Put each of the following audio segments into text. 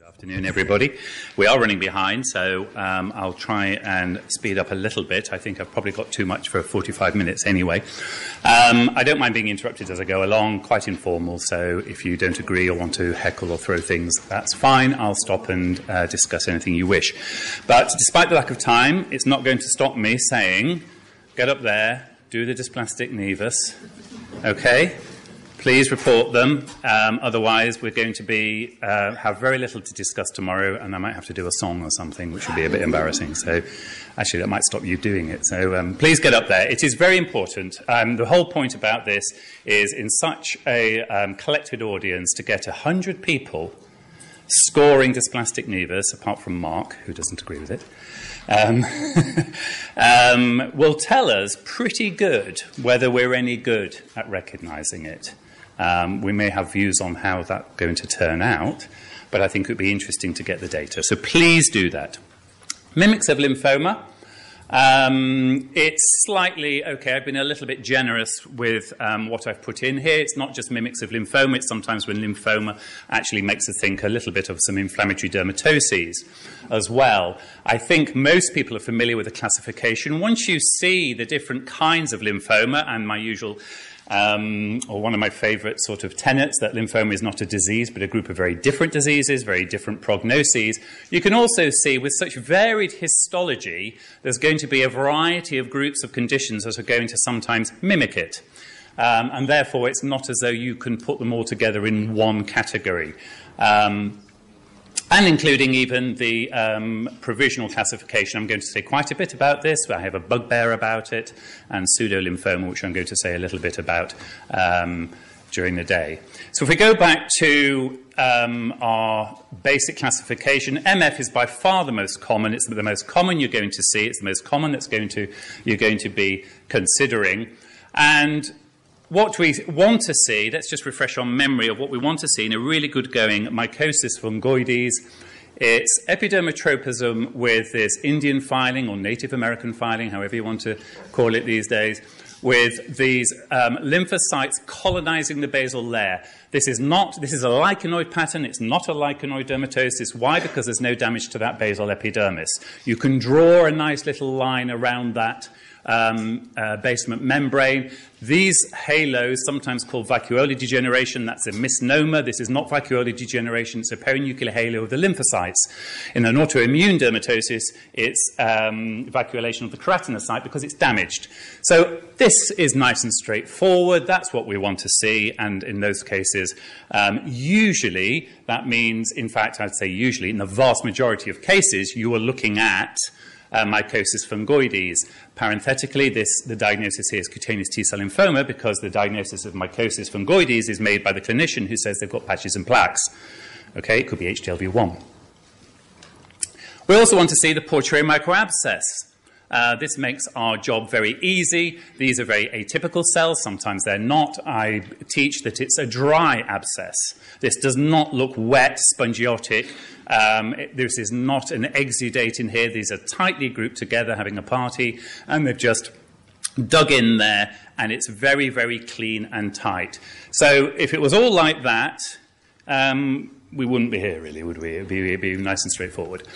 Afternoon, everybody. We are running behind, so I'll try and speed up a little bit. I think I've probably got too much for 45 minutes anyway. I don't mind being interrupted as I go along, quite informal, so if you don't agree or want to heckle or throw things, that's fine. I'll stop and discuss anything you wish. But despite the lack of time, it's not going to stop me saying, get up there, do the dysplastic nevus, okay? Please report them, otherwise we're going to have very little to discuss tomorrow, and I might have to do a song or something, which would be a bit embarrassing. So actually that might stop you doing it. So please get up there. It is very important. The whole point about this is in such a collected audience to get 100 people scoring dysplastic nevus, apart from Mark, who doesn't agree with it, will tell us pretty good whether we're any good at recognising it. We may have views on how that's going to turn out, but I think it would be interesting to get the data. So please do that. Mimics of lymphoma. It's slightly, okay, I've been a little bit generous with what I've put in here. It's not just mimics of lymphoma. It's sometimes when lymphoma actually makes us think a little bit of some inflammatory dermatoses as well. I think most people are familiar with the classification. Once you see the different kinds of lymphoma, and my usual or one of my favourite sort of tenets, that lymphoma is not a disease but a group of very different diseases, very different prognoses. You can also see with such varied histology there's going to be a variety of groups of conditions that are going to sometimes mimic it. And therefore it's not as though you can put them all together in one category. And including even the provisional classification. I'm going to say quite a bit about this. I have a bugbear about it, and pseudolymphoma, which I'm going to say a little bit about during the day. So if we go back to our basic classification, MF is by far the most common. It's the most common you're going to see. It's the most common you're going to be considering. And what we want to see, let's just refresh our memory of what we want to see in a really good going mycosis fungoides. It's epidermotropism with this Indian filing or Native American filing, however you want to call it these days, with these lymphocytes colonizing the basal layer. This is a lichenoid pattern. It's not a lichenoid dermatosis. Why? Because there's no damage to that basal epidermis. You can draw a nice little line around that basement membrane. These halos, sometimes called vacuolar degeneration, that's a misnomer. This is not vacuolar degeneration. It's a perinuclear halo of the lymphocytes. In an autoimmune dermatosis, it's vacuolation of the keratinocyte because it's damaged. So this is nice and straightforward. That's what we want to see. And in those cases, usually, that means, in fact, I'd say usually, in the vast majority of cases, you are looking at mycosis fungoides. Parenthetically, the diagnosis here is cutaneous T-cell lymphoma because the diagnosis of mycosis fungoides is made by the clinician who says they've got patches and plaques. Okay, it could be HTLV1. We also want to see the portray microabscess. This makes our job very easy. These are very atypical cells. Sometimes they're not. I teach that it's a dry abscess. This does not look wet, spongiotic. This is not an exudate in here. These are tightly grouped together, having a party, and they've just dug in there, and it's very, very clean and tight. So if it was all like that, we wouldn't be here, really, would we? It'd be nice and straightforward.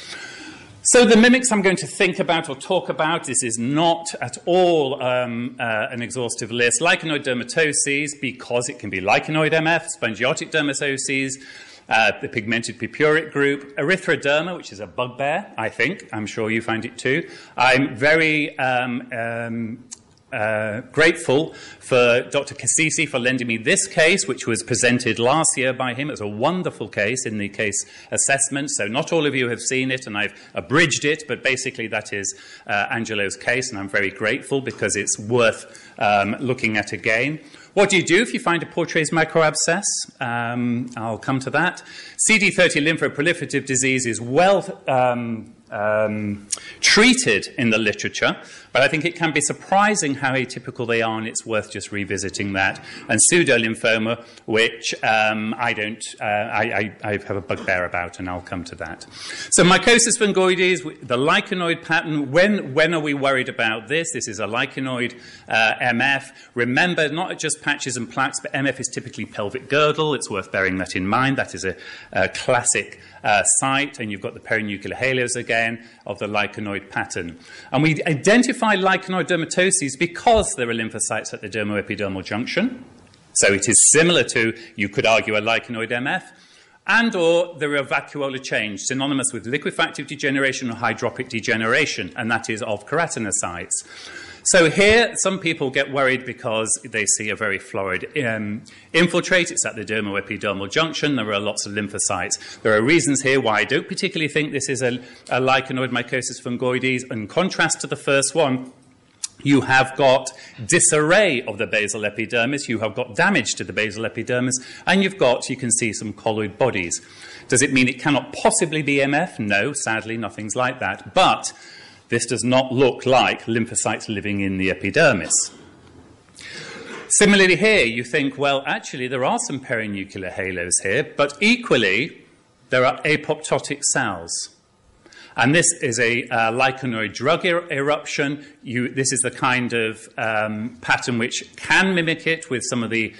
So the mimics I'm going to think about or talk about, this is not at all an exhaustive list. Lichenoid dermatoses, because it can be lichenoid MF, spongiotic dermatoses, the pigmented purpuric group, erythroderma, which is a bugbear, I think. I'm sure you find it too. I'm very grateful for Dr. Cassisi for lending me this case, which was presented last year by him. It was a wonderful case in the case assessment. So not all of you have seen it, and I've abridged it, but basically that is Angelo's case, and I'm very grateful because it's worth looking at again. What do you do if you find a Porträt's microabscess? I'll come to that. CD30 lymphoproliferative disease is well treated in the literature, but I think it can be surprising how atypical they are, and it's worth just revisiting that. And pseudolymphoma, which I have a bugbear about, and I'll come to that. So mycosis fungoides, the lichenoid pattern, when are we worried about this? This is a lichenoid MF. Remember, not just patches and plaques, but MF is typically pelvic girdle. It's worth bearing that in mind. That is a classic site, and you've got the perinuclear halos again of the lichenoid pattern. And we identify lichenoid dermatoses because there are lymphocytes at the dermoepidermal junction. So it is similar to, you could argue, a lichenoid MF, and or there are vacuolar change, synonymous with liquefactive degeneration or hydropic degeneration, and that is of keratinocytes. So here, some people get worried because they see a very florid infiltrate. It's at the dermoepidermal junction. There are lots of lymphocytes. There are reasons here why I don't particularly think this is a lichenoid mycosis fungoides. In contrast to the first one, you have got disarray of the basal epidermis, you have got damage to the basal epidermis, and you can see some colloid bodies. Does it mean it cannot possibly be MF? No, sadly, nothing's like that. But this does not look like lymphocytes living in the epidermis. Similarly here, you think, well, actually, there are some perinuclear halos here, but equally, there are apoptotic cells. And this is a lichenoid drug eruption. This is the kind of pattern which can mimic it with some of these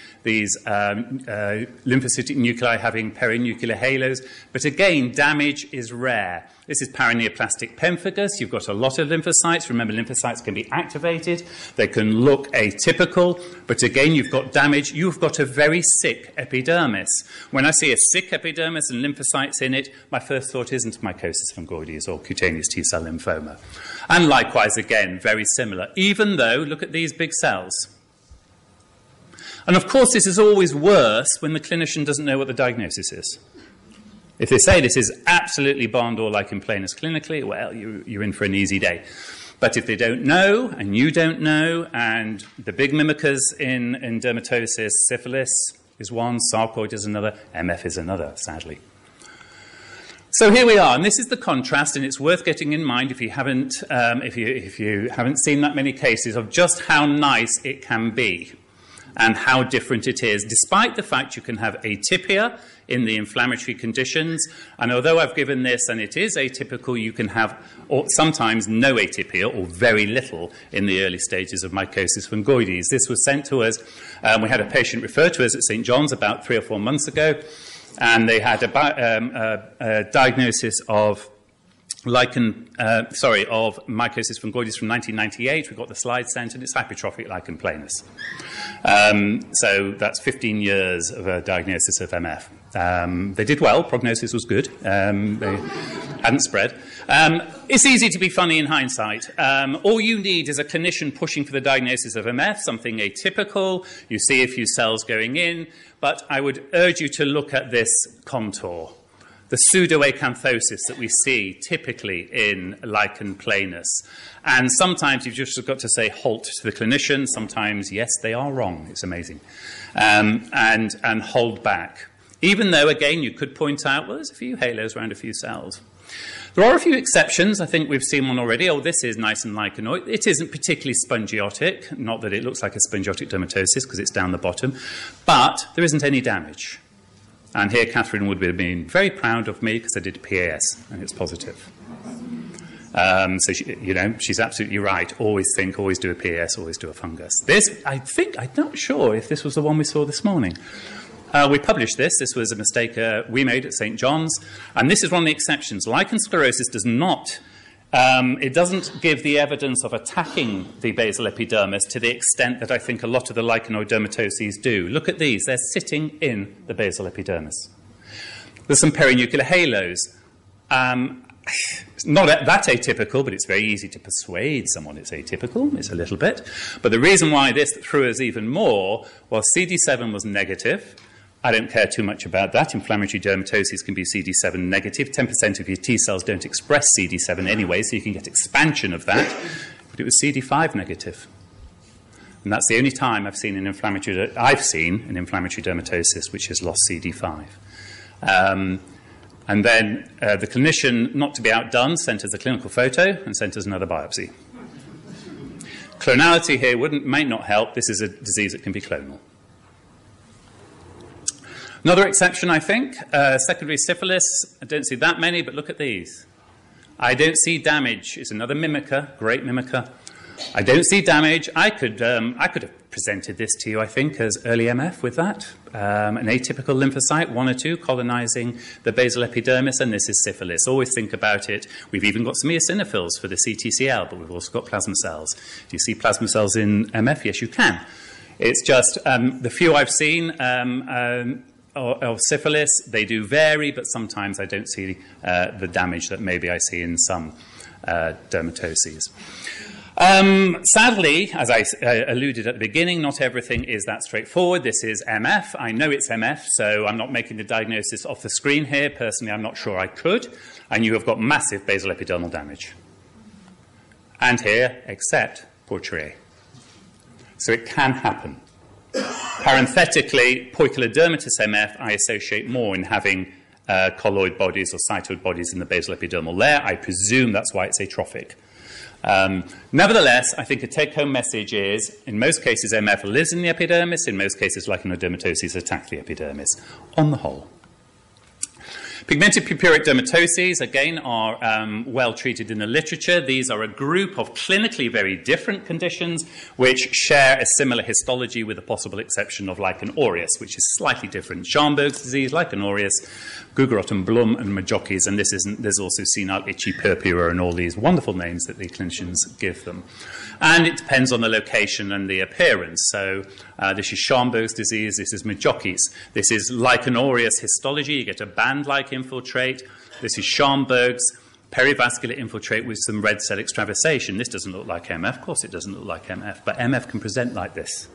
lymphocytic nuclei having perinuclear halos. But again, damage is rare. This is paraneoplastic pemphigus. You've got a lot of lymphocytes. Remember, lymphocytes can be activated. They can look atypical. But again, you've got damage. You've got a very sick epidermis. When I see a sick epidermis and lymphocytes in it, my first thought isn't mycosis fungoides or cutaneous T-cell lymphoma. And likewise, again, very similar, even though, look at these big cells. And of course, this is always worse when the clinician doesn't know what the diagnosis is. If they say this is absolutely barn door lichen planus clinically, well, you're in for an easy day. But if they don't know, and you don't know, and the big mimickers in dermatosis, syphilis is one, sarcoid is another, MF is another, sadly. So here we are, and this is the contrast, and it's worth getting in mind if you haven't seen that many cases of just how nice it can be and how different it is, despite the fact you can have atypia in the inflammatory conditions. And although I've given this, and it is atypical, you can have sometimes no atypia or very little in the early stages of mycosis fungoides. This was sent to us. We had a patient referred to us at St. John's about 3 or 4 months ago, and they had a diagnosis of of mycosis fungoides from 1998. We got the slide sent, and it's hypertrophic lichen planus. So that's 15 years of a diagnosis of MF. They did well. Prognosis was good. They hadn't spread. It's easy to be funny in hindsight. All you need is a clinician pushing for the diagnosis of MF, something atypical. You see a few cells going in. But I would urge you to look at this contour. The pseudoacanthosis that we see typically in lichen planus. And sometimes you've just got to say halt to the clinician. Sometimes, yes, they are wrong. It's amazing. And hold back. Even though, again, you could point out, well, there's a few halos around a few cells. There are a few exceptions. I think we've seen one already. Oh, this is nice and lichenoid. It isn't particularly spongiotic. Not that it looks like a spongiotic dermatosis because it's down the bottom. But there isn't any damage. And here Catherine would have been very proud of me because I did a PAS, and it's positive. So, she's absolutely right. Always do a PAS, always do a fungus. This, I'm not sure if this was the one we saw this morning. We published this. This was a mistake we made at St. John's. And this is one of the exceptions. Lichen sclerosis does not... it doesn't give the evidence of attacking the basal epidermis to the extent that I think a lot of the lichenoid dermatoses do. Look at these. They're sitting in the basal epidermis. There's some perinuclear halos. It's not that atypical, but it's very easy to persuade someone it's atypical. It's a little bit. But the reason why this threw us even more was CD7 was negative. I don't care too much about that. Inflammatory dermatoses can be CD7 negative. 10% of your T cells don't express CD7 anyway, so you can get expansion of that. But it was CD5 negative. And that's the only time I've seen an inflammatory dermatosis which has lost CD5. And then the clinician, not to be outdone, sent us a clinical photo and sent us another biopsy. Clonality here might not help. This is a disease that can be clonal. Another exception, I think, secondary syphilis. I don't see that many, but look at these. I don't see damage. It's another mimicker, great mimicker. I don't see damage. I could have presented this to you, I think, as early MF with that. An atypical lymphocyte, 1 or 2, colonizing the basal epidermis, and this is syphilis. Always think about it. We've even got some eosinophils for the CTCL, but we've also got plasma cells. Do you see plasma cells in MF? Yes, you can. It's just the few I've seen of syphilis, they do vary, but sometimes I don't see the damage that maybe I see in some dermatoses. Sadly, as I alluded at the beginning, not everything is that straightforward. This is MF. I know it's MF, so I'm not making the diagnosis off the screen here. Personally, I'm not sure I could. And you have got massive basal epidermal damage. And here, except Portrier. So it can happen. Parenthetically, poikilodermatous MF I associate more in having colloid bodies or cytoid bodies in the basal epidermal layer. I presume that's why it's atrophic. Nevertheless, I think a take-home message is, in most cases, MF lives in the epidermis. In most cases, lichenodermatoses attack the epidermis, on the whole. Pigmented purpuric dermatoses, again, are well treated in the literature. These are a group of clinically very different conditions which share a similar histology with the possible exception of lichen aureus, which is slightly different. Scharnberg's disease, lichen aureus, Gugerot and Blum and Majocchi's, and there's also senile itchy purpura and all these wonderful names that the clinicians give them. And it depends on the location and the appearance. So this is Scharnberg's disease, this is Majocchi's. This is lichen aureus histology, you get a band-like infiltrate. This is Scharnberg's perivascular infiltrate with some red cell extravasation. This doesn't look like MF. Of course it doesn't look like MF, but MF can present like this.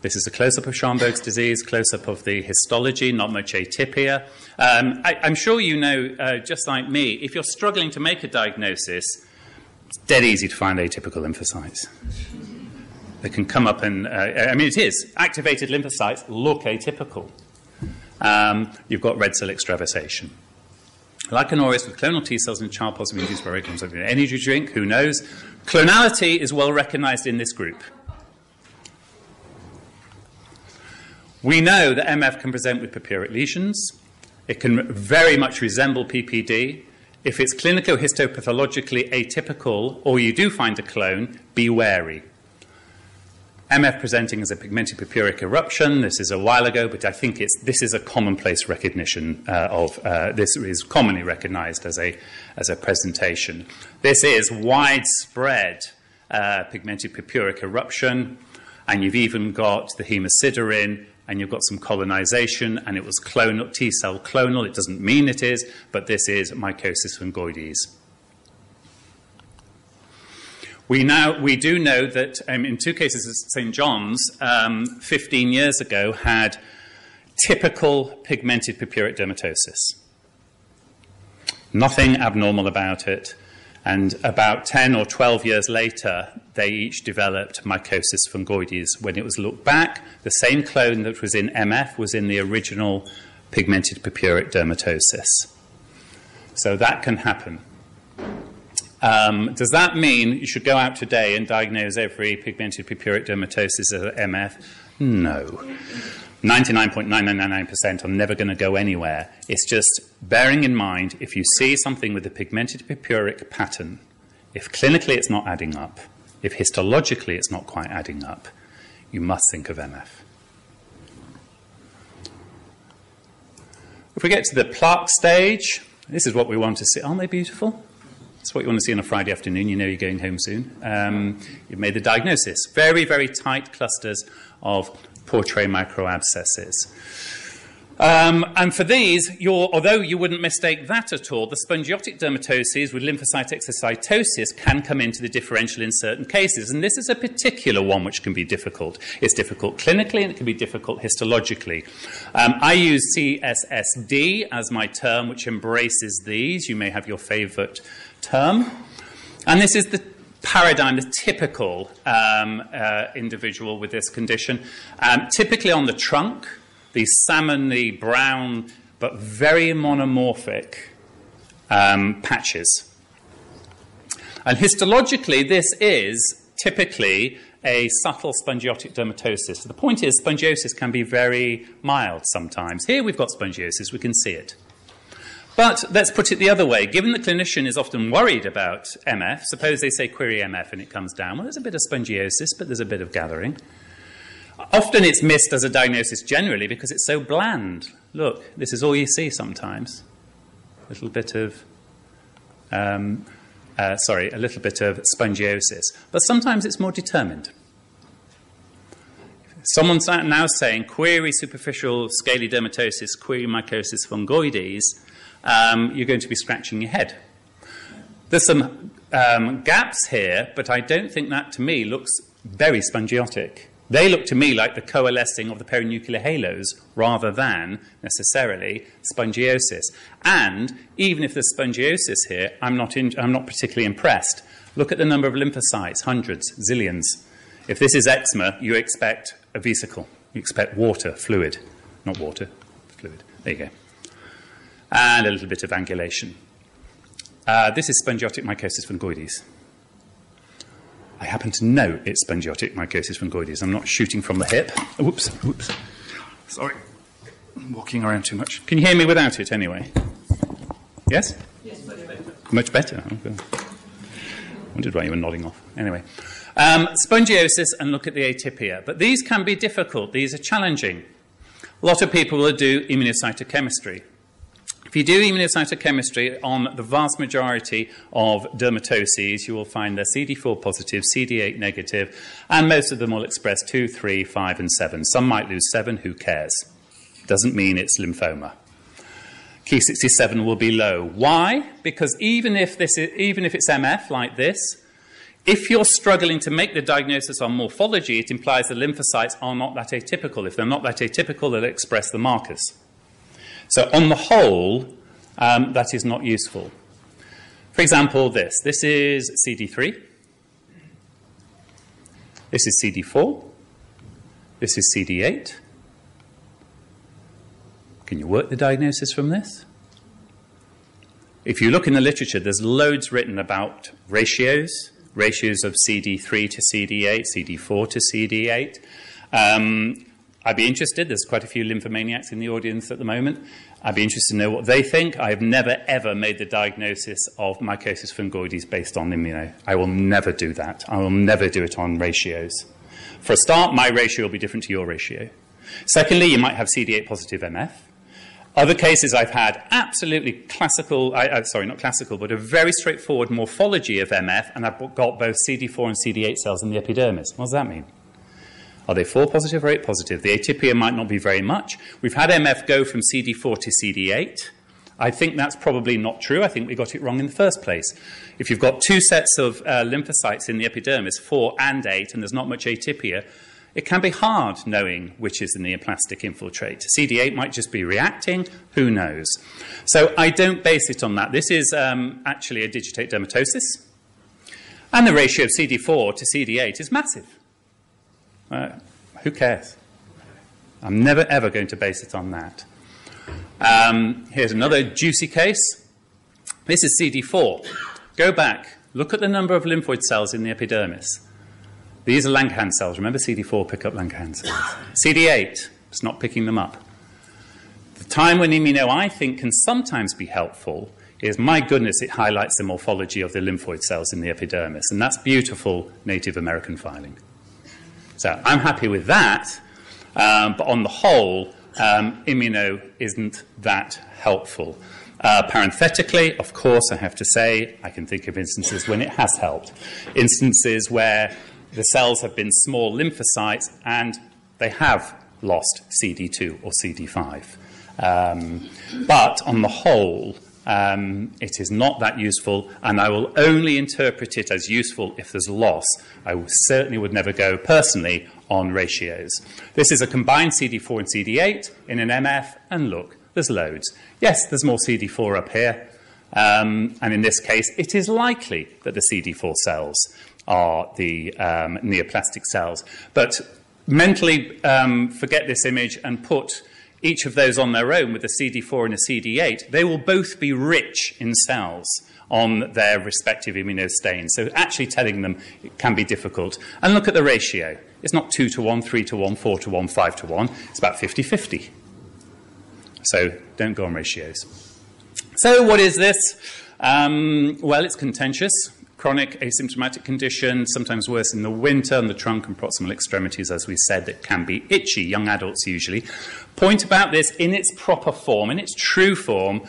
This is a close-up of Scharnberg's disease, close-up of the histology, not much atypia. I'm sure you know, just like me, if you're struggling to make a diagnosis, it's dead easy to find atypical lymphocytes. They can come up and, I mean, it is. Activated lymphocytes look atypical. You've got red cell extravasation. Lichen aureus with clonal T cells and child-positive induced by regular energy drink, who knows? Clonality is well recognized in this group. We know that MF can present with purpuric lesions. It can very much resemble PPD. If it's clinico-histopathologically atypical, or you do find a clone, be wary. MF presenting as a pigmented purpuric eruption. This is a while ago, but I think this is a commonplace recognition this is commonly recognized as a presentation. This is widespread pigmented purpuric eruption, and you've even got the hemosiderin, and you've got some colonization, and it was clonal, T-cell clonal. It doesn't mean it is, but this is mycosis fungoides. We do know that in 2 cases at St. John's, 15 years ago, had typical pigmented purpuric dermatosis. Nothing abnormal about it. And about 10 or 12 years later, they each developed mycosis fungoides. When it was looked back, the same clone that was in MF was in the original pigmented purpuric dermatosis. So that can happen. Does that mean you should go out today and diagnose every pigmented purpuric dermatosis as MF? No. 99.9999% are never going to go anywhere. It's just bearing in mind, if you see something with a pigmented purpuric pattern, if clinically it's not adding up, if histologically it's not quite adding up, you must think of MF. If we get to the plaque stage, this is what we want to see. Aren't they beautiful? That's what you want to see on a Friday afternoon. You know you're going home soon. You've made the diagnosis. Very, very tight clusters of Portrier microabscesses. And for these, although you wouldn't mistake that at all, the spongiotic dermatoses with lymphocyte exocytosis can come into the differential in certain cases. And this is a particular one which can be difficult. It's difficult clinically and it can be difficult histologically. I use CSSD as my term, which embraces these. You may have your favorite term. And this is the paradigm, the typical individual with this condition. Typically on the trunk, these salmon-y brown but very monomorphic patches. And histologically, this is typically a subtle spongiotic dermatosis. The point is, spongiosis can be very mild sometimes. Here we've got spongiosis, we can see it. But let's put it the other way. Given the clinician is often worried about MF, suppose they say query MF and it comes down. Well, there's a bit of spongiosis, but there's a bit of gathering. Often it's missed as a diagnosis generally because it's so bland. Look, this is all you see sometimes. A little bit of, a little bit of spongiosis. But sometimes it's more determined. Someone's now saying query superficial scaly dermatosis, query mycosis fungoides, you're going to be scratching your head. There's some gaps here, but I don't think that, to me, looks very spongiotic. They look to me like the coalescing of the perinuclear halos rather than necessarily spongiosis. And even if there's spongiosis here, I'm not particularly impressed. Look at the number of lymphocytes, hundreds, zillions. If this is eczema, you expect a vesicle. You expect water, fluid. Not water, fluid. There you go. And a little bit of angulation. This is spongiotic mycosis fungoides. I happen to know it's spongiotic mycosis fungoides. I'm not shooting from the hip. Whoops. Sorry. I'm walking around too much. Can you hear me without it anyway? Yes? Yes, much better. Much better? Okay. Wondered why you were nodding off. Anyway. Spongiosis, and look at the atypia. But these can be difficult. These are challenging. A lot of people will do immunocytochemistry. If you do immunocytochemistry on the vast majority of dermatoses, you will find they're CD4 positive, CD8 negative, and most of them will express 2, 3, 5, and 7. Some might lose 7, who cares? Doesn't mean it's lymphoma. Ki67 will be low. Why? Because even if it's MF like this, if you're struggling to make the diagnosis on morphology, it implies the lymphocytes are not that atypical. If they're not that atypical, they'll express the markers. So on the whole, that is not useful. For example, this is CD3. This is CD4. This is CD8. Can you work the diagnosis from this? If you look in the literature, there's loads written about ratios of CD3 to CD8, CD4 to CD8. I'd be interested, there's quite a few lymphomaniacs in the audience at the moment. I'd be interested to know what they think. I have never, ever made the diagnosis of mycosis fungoides based on immuno. I will never do that. I will never do it on ratios. For a start, my ratio will be different to your ratio. Secondly, you might have CD8 positive MF. Other cases I've had absolutely classical, not classical, but a very straightforward morphology of MF, and I've got both CD4 and CD8 cells in the epidermis. What does that mean? Are they 4 positive or 8 positive? The atypia might not be very much. We've had MF go from CD4 to CD8. I think that's probably not true. I think we got it wrong in the first place. If you've got two sets of lymphocytes in the epidermis, 4 and 8, and there's not much atypia, it can be hard knowing which is the neoplastic infiltrate. CD8 might just be reacting. Who knows? So I don't base it on that. This is actually a digitate dermatosis. And the ratio of CD4 to CD8 is massive. Who cares? I'm never, ever going to base it on that. Here's another juicy case. This is CD4. Go back. Look at the number of lymphoid cells in the epidermis. These are Langerhans cells. Remember, CD4 pick up Langerhans cells. CD8, it's not picking them up. The time when immuno, I think, can sometimes be helpful is, my goodness, it highlights the morphology of the lymphoid cells in the epidermis. And that's beautiful Native American filing. So I'm happy with that, but on the whole, immuno isn't that helpful. Parenthetically, of course, I have to say, I can think of instances when it has helped. Instances where the cells have been small lymphocytes and they have lost CD2 or CD5. But on the whole, it is not that useful, and I will only interpret it as useful if there's loss. I certainly would never go personally on ratios. This is a combined CD4 and CD8 in an MF, and look, there's loads. Yes, there's more CD4 up here, and in this case, it is likely that the CD4 cells are the neoplastic cells. But mentally forget this image and put each of those on their own with a CD4 and a CD8. They will both be rich in cells on their respective immunostains. So actually telling them it can be difficult. And look at the ratio. It's not 2 to 1, 3 to 1, 4 to 1, 5 to 1. It's about 50-50. So don't go on ratios. So what is this? Well, it's contentious. Chronic asymptomatic condition, sometimes worse in the winter, on the trunk and proximal extremities, as we said, that can be itchy, young adults usually. Point about this, in its proper form, in its true form,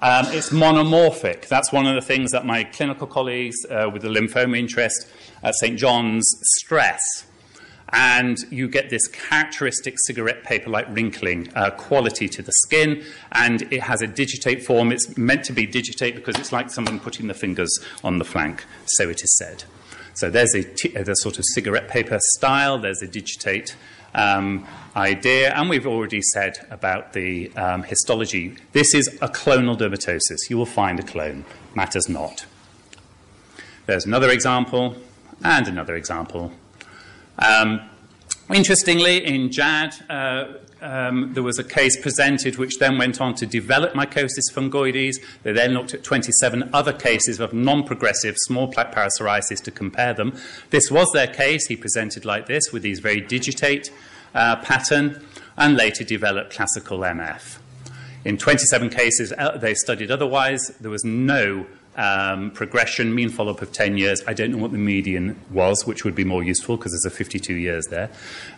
it's monomorphic. That's one of the things that my clinical colleagues with the lymphoma interest at St. John's stress. And you get this characteristic cigarette paper-like wrinkling quality to the skin, and it has a digitate form. It's meant to be digitate because it's like someone putting the fingers on the flank, so it is said. So there's the sort of cigarette paper style, there's a digitate idea, and we've already said about the histology. This is a clonal dermatosis. You will find a clone, matters not. There's another example, and another example. Interestingly, in JAD, there was a case presented which then went on to develop mycosis fungoides. They then looked at 27 other cases of non-progressive small plaque pari psoriasis to compare them. This was their case. He presented like this with these very digitate pattern, and later developed classical MF. In 27 cases they studied otherwise. There was no progression, mean follow-up of 10 years. I don't know what the median was, which would be more useful because there's a 52 years there.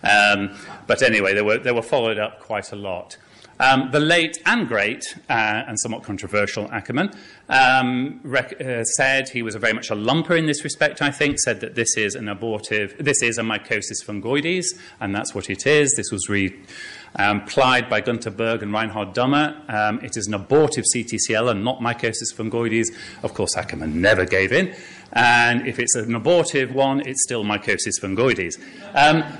But anyway, they were followed up quite a lot. The late and great and somewhat controversial Ackerman said he was very much a lumper in this respect, I think, said that this is an abortive, this is a mycosis fungoides, and that's what it is. This was applied by Gunter Berg and Reinhard Dummer. It is an abortive CTCL and not mycosis fungoides. Of course, Ackerman never gave in. And if it's an abortive one, it's still mycosis fungoides.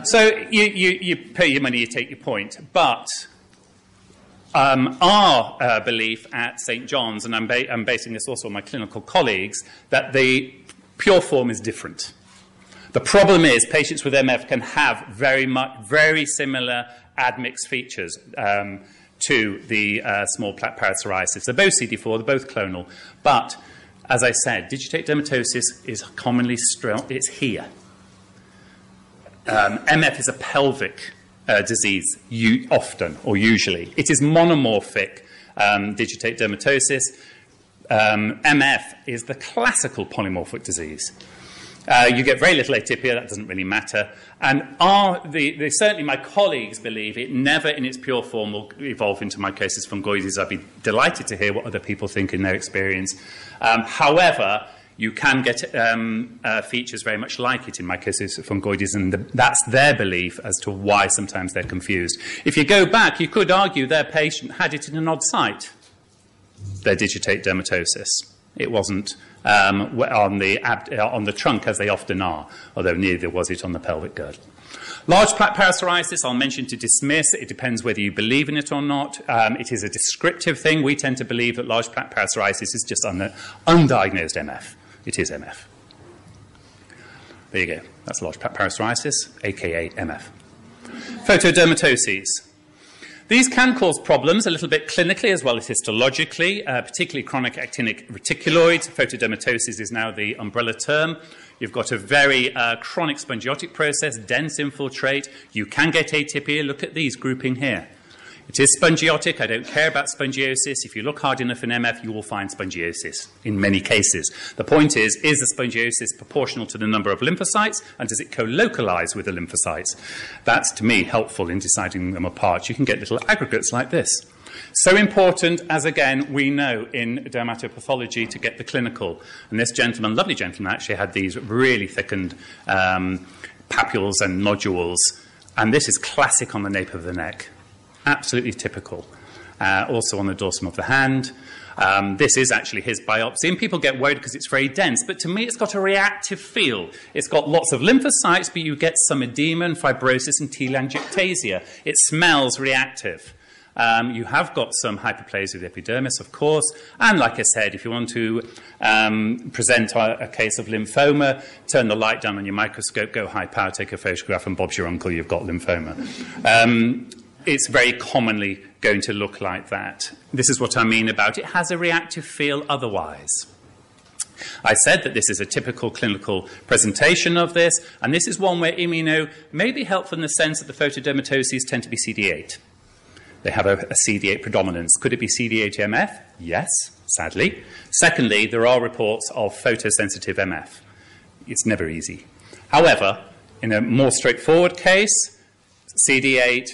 So you pay your money, you take your point. But our belief at St. John's, and I'm basing this also on my clinical colleagues, that the pure form is different. The problem is patients with MF can have very similar admixed features to the small plaque pari psoriasis. They're both CD4, they're both clonal. But, as I said, digitate dermatosis is commonly it's here. MF is a pelvic disease, often or usually. It is monomorphic digitate dermatosis. MF is the classical polymorphic disease. You get very little atypia, that doesn't really matter. And certainly my colleagues believe it never in its pure form will evolve into mycosis fungoides. I'd be delighted to hear what other people think in their experience. However, you can get features very much like it in mycosis fungoides, and that's their belief as to why sometimes they're confused. If you go back, you could argue their patient had it in an odd site, their digitate dermatosis. It wasn't on the trunk, as they often are, although neither was it on the pelvic girdle. Large plaque pari psoriasis, I'll mention to dismiss. It depends whether you believe in it or not. It is a descriptive thing. We tend to believe that large plaque pari psoriasis is just undiagnosed MF. It is MF. There you go. That's large plaque pari psoriasis, a.k.a. MF. Photodermatoses. These can cause problems a little bit clinically as well as histologically, particularly chronic actinic reticuloids. Photodermatosis is now the umbrella term. You've got a very chronic spongiotic process, dense infiltrate. You can get atypia. Look at these grouping here. It is spongiotic. I don't care about spongiosis. If you look hard enough in MF, you will find spongiosis in many cases. The point is the spongiosis proportional to the number of lymphocytes, and does it co-localize with the lymphocytes? That's, to me, helpful in deciding them apart. You can get little aggregates like this. So important, as again, we know in dermatopathology, to get the clinical. And this gentleman, lovely gentleman, actually had these really thickened papules and nodules. And this is classic on the nape of the neck. Absolutely typical. Also on the dorsum of the hand. This is actually his biopsy, and people get worried because it's very dense, but to me it's got a reactive feel. It's got lots of lymphocytes, but you get some edema and fibrosis and telangiectasia. It smells reactive. You have got some hyperplasia of the epidermis, of course, and like I said, if you want to present a case of lymphoma, turn the light down on your microscope, go high power, take a photograph, and Bob's your uncle, you've got lymphoma. It's very commonly going to look like that. This is what I mean about it has a reactive feel otherwise. I said that this is a typical clinical presentation of this, and this is one where immuno may be helpful in the sense that the photodermatoses tend to be CD8. They have a CD8 predominance. Could it be CD8 MF? Yes. sadly. Secondly, there are reports of photosensitive MF. It's never easy. However, in a more straightforward case, CD8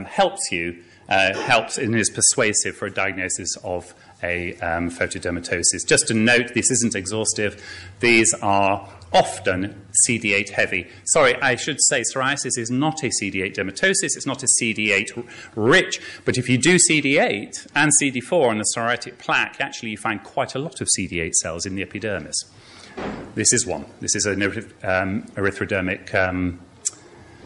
helps and is persuasive for a diagnosis of a photodermatosis. Just to note, this isn't exhaustive. These are often CD8 heavy. Sorry, I should say psoriasis is not a CD8 dermatosis. It's not a CD8 rich. But if you do CD8 and CD4 on the psoriatic plaque, actually you find quite a lot of CD8 cells in the epidermis. This is one. This is an erythrodermic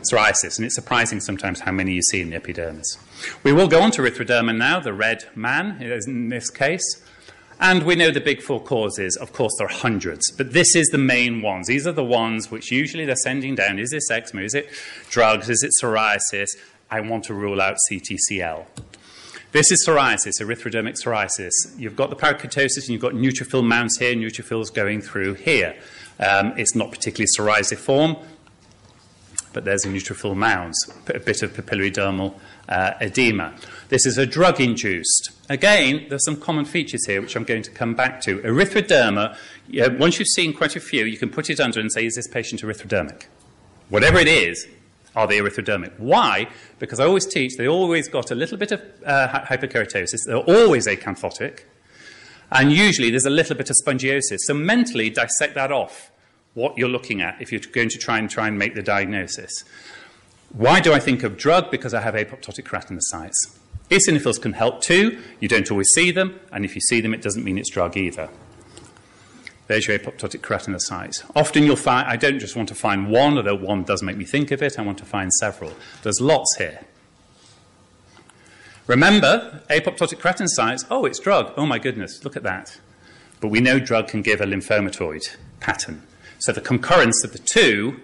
psoriasis, and it's surprising sometimes how many you see in the epidermis. We will go on to erythroderma now, the red man in this case. And we know the big four causes. Of course, there are hundreds, but this is the main ones. These are the ones which usually they're sending down. Is this eczema? Is it drugs? Is it psoriasis? I want to rule out CTCL. This is psoriasis, erythrodermic psoriasis. You've got the parakeratosis and you've got neutrophil mounts here, neutrophils going through here. It's not particularly psoriasiform, but there's a neutrophil mounds, a bit of papillary dermal edema. This is a drug-induced. Again, there's some common features here, which I'm going to come back to. Erythroderma, once you've seen quite a few, you can put it under and say, is this patient erythrodermic? Whatever it is, are they erythrodermic? Why? Because I always teach they always got a little bit of hyperkeratosis. They're always acanthotic. And usually there's a little bit of spongiosis. So mentally dissect that off, what you're looking at, if you're going to try and make the diagnosis. Why do I think of drug? Because I have apoptotic keratinocytes. Eosinophils can help too. You don't always see them, and if you see them, it doesn't mean it's drug either. There's your apoptotic keratinocytes. Often you'll find, I don't just want to find one, although one does make me think of it, I want to find several. There's lots here. Remember, apoptotic keratinocytes, oh, it's drug. Oh my goodness, look at that. But we know drug can give a lymphomatoid pattern. So the concurrence of the two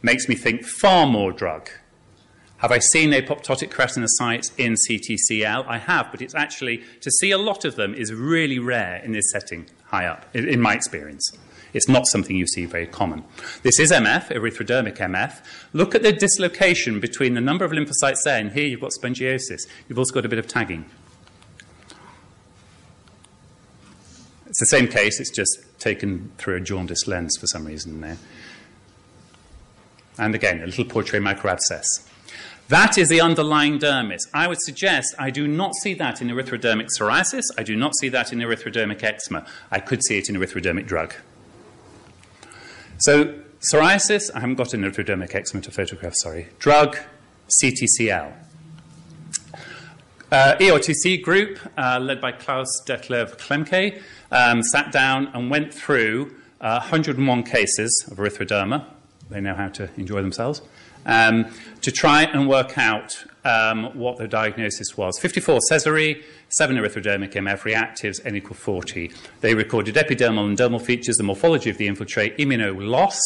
makes me think far more drug. Have I seen apoptotic keratinocytes in CTCL? I have, but it's actually, to see a lot of them is really rare in this setting, high up, in my experience. It's not something you see very common. This is MF, erythrodermic MF. Look at the dislocation between the number of lymphocytes there, and here you've got spongiosis. You've also got a bit of tagging. It's the same case, it's just taken through a jaundiced lens for some reason there. And again, a little portrait microabscess. That is the underlying dermis. I would suggest I do not see that in erythrodermic psoriasis. I do not see that in erythrodermic eczema. I could see it in erythrodermic drug. So psoriasis, I haven't got an erythrodermic eczema to photograph, sorry. Drug, CTCL. EOTC group, led by Klaus Detlev Klemke, sat down and went through 101 cases of erythroderma. They know how to enjoy themselves. To try and work out what the diagnosis was. 54 Sézary, 7 erythrodermic MF reactives, N equal 40. They recorded epidermal and dermal features, the morphology of the infiltrate, immuno-loss.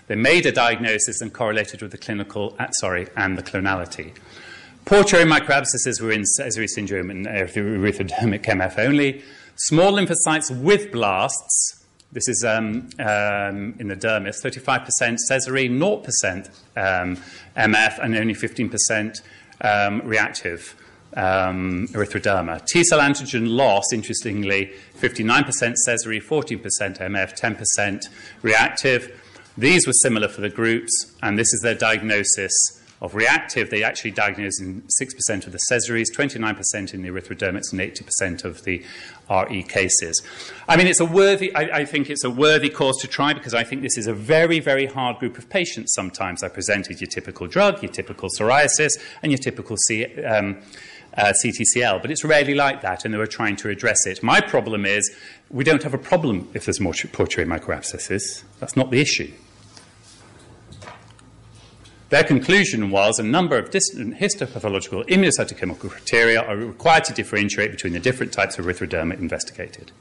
They made a diagnosis and correlated with the clinical, and the clonality. Portrait microabscesses were in Sézary syndrome and erythrodermic MF only. Small lymphocytes with blasts. This is in the dermis, 35% Sézary, 0% MF, and only 15% reactive erythroderma. T-cell antigen loss, interestingly, 59% Sézary, 14% MF, 10% reactive. These were similar for the groups, and this is their diagnosis of reactive. They actually diagnosed in 6% of the Sézaries, 29% in the erythrodermics, and 80% of the RE cases. I mean, I think it's a worthy cause to try, because I think this is a very, very hard group of patients sometimes. I presented your typical drug, your typical psoriasis, and your typical CTCL, but it's rarely like that, and they were trying to address it. My problem is, we don't have a problem if there's more portrait microabscesses. That's not the issue. Their conclusion was a number of distant histopathological immunocytochemical criteria are required to differentiate between the different types of erythroderma investigated.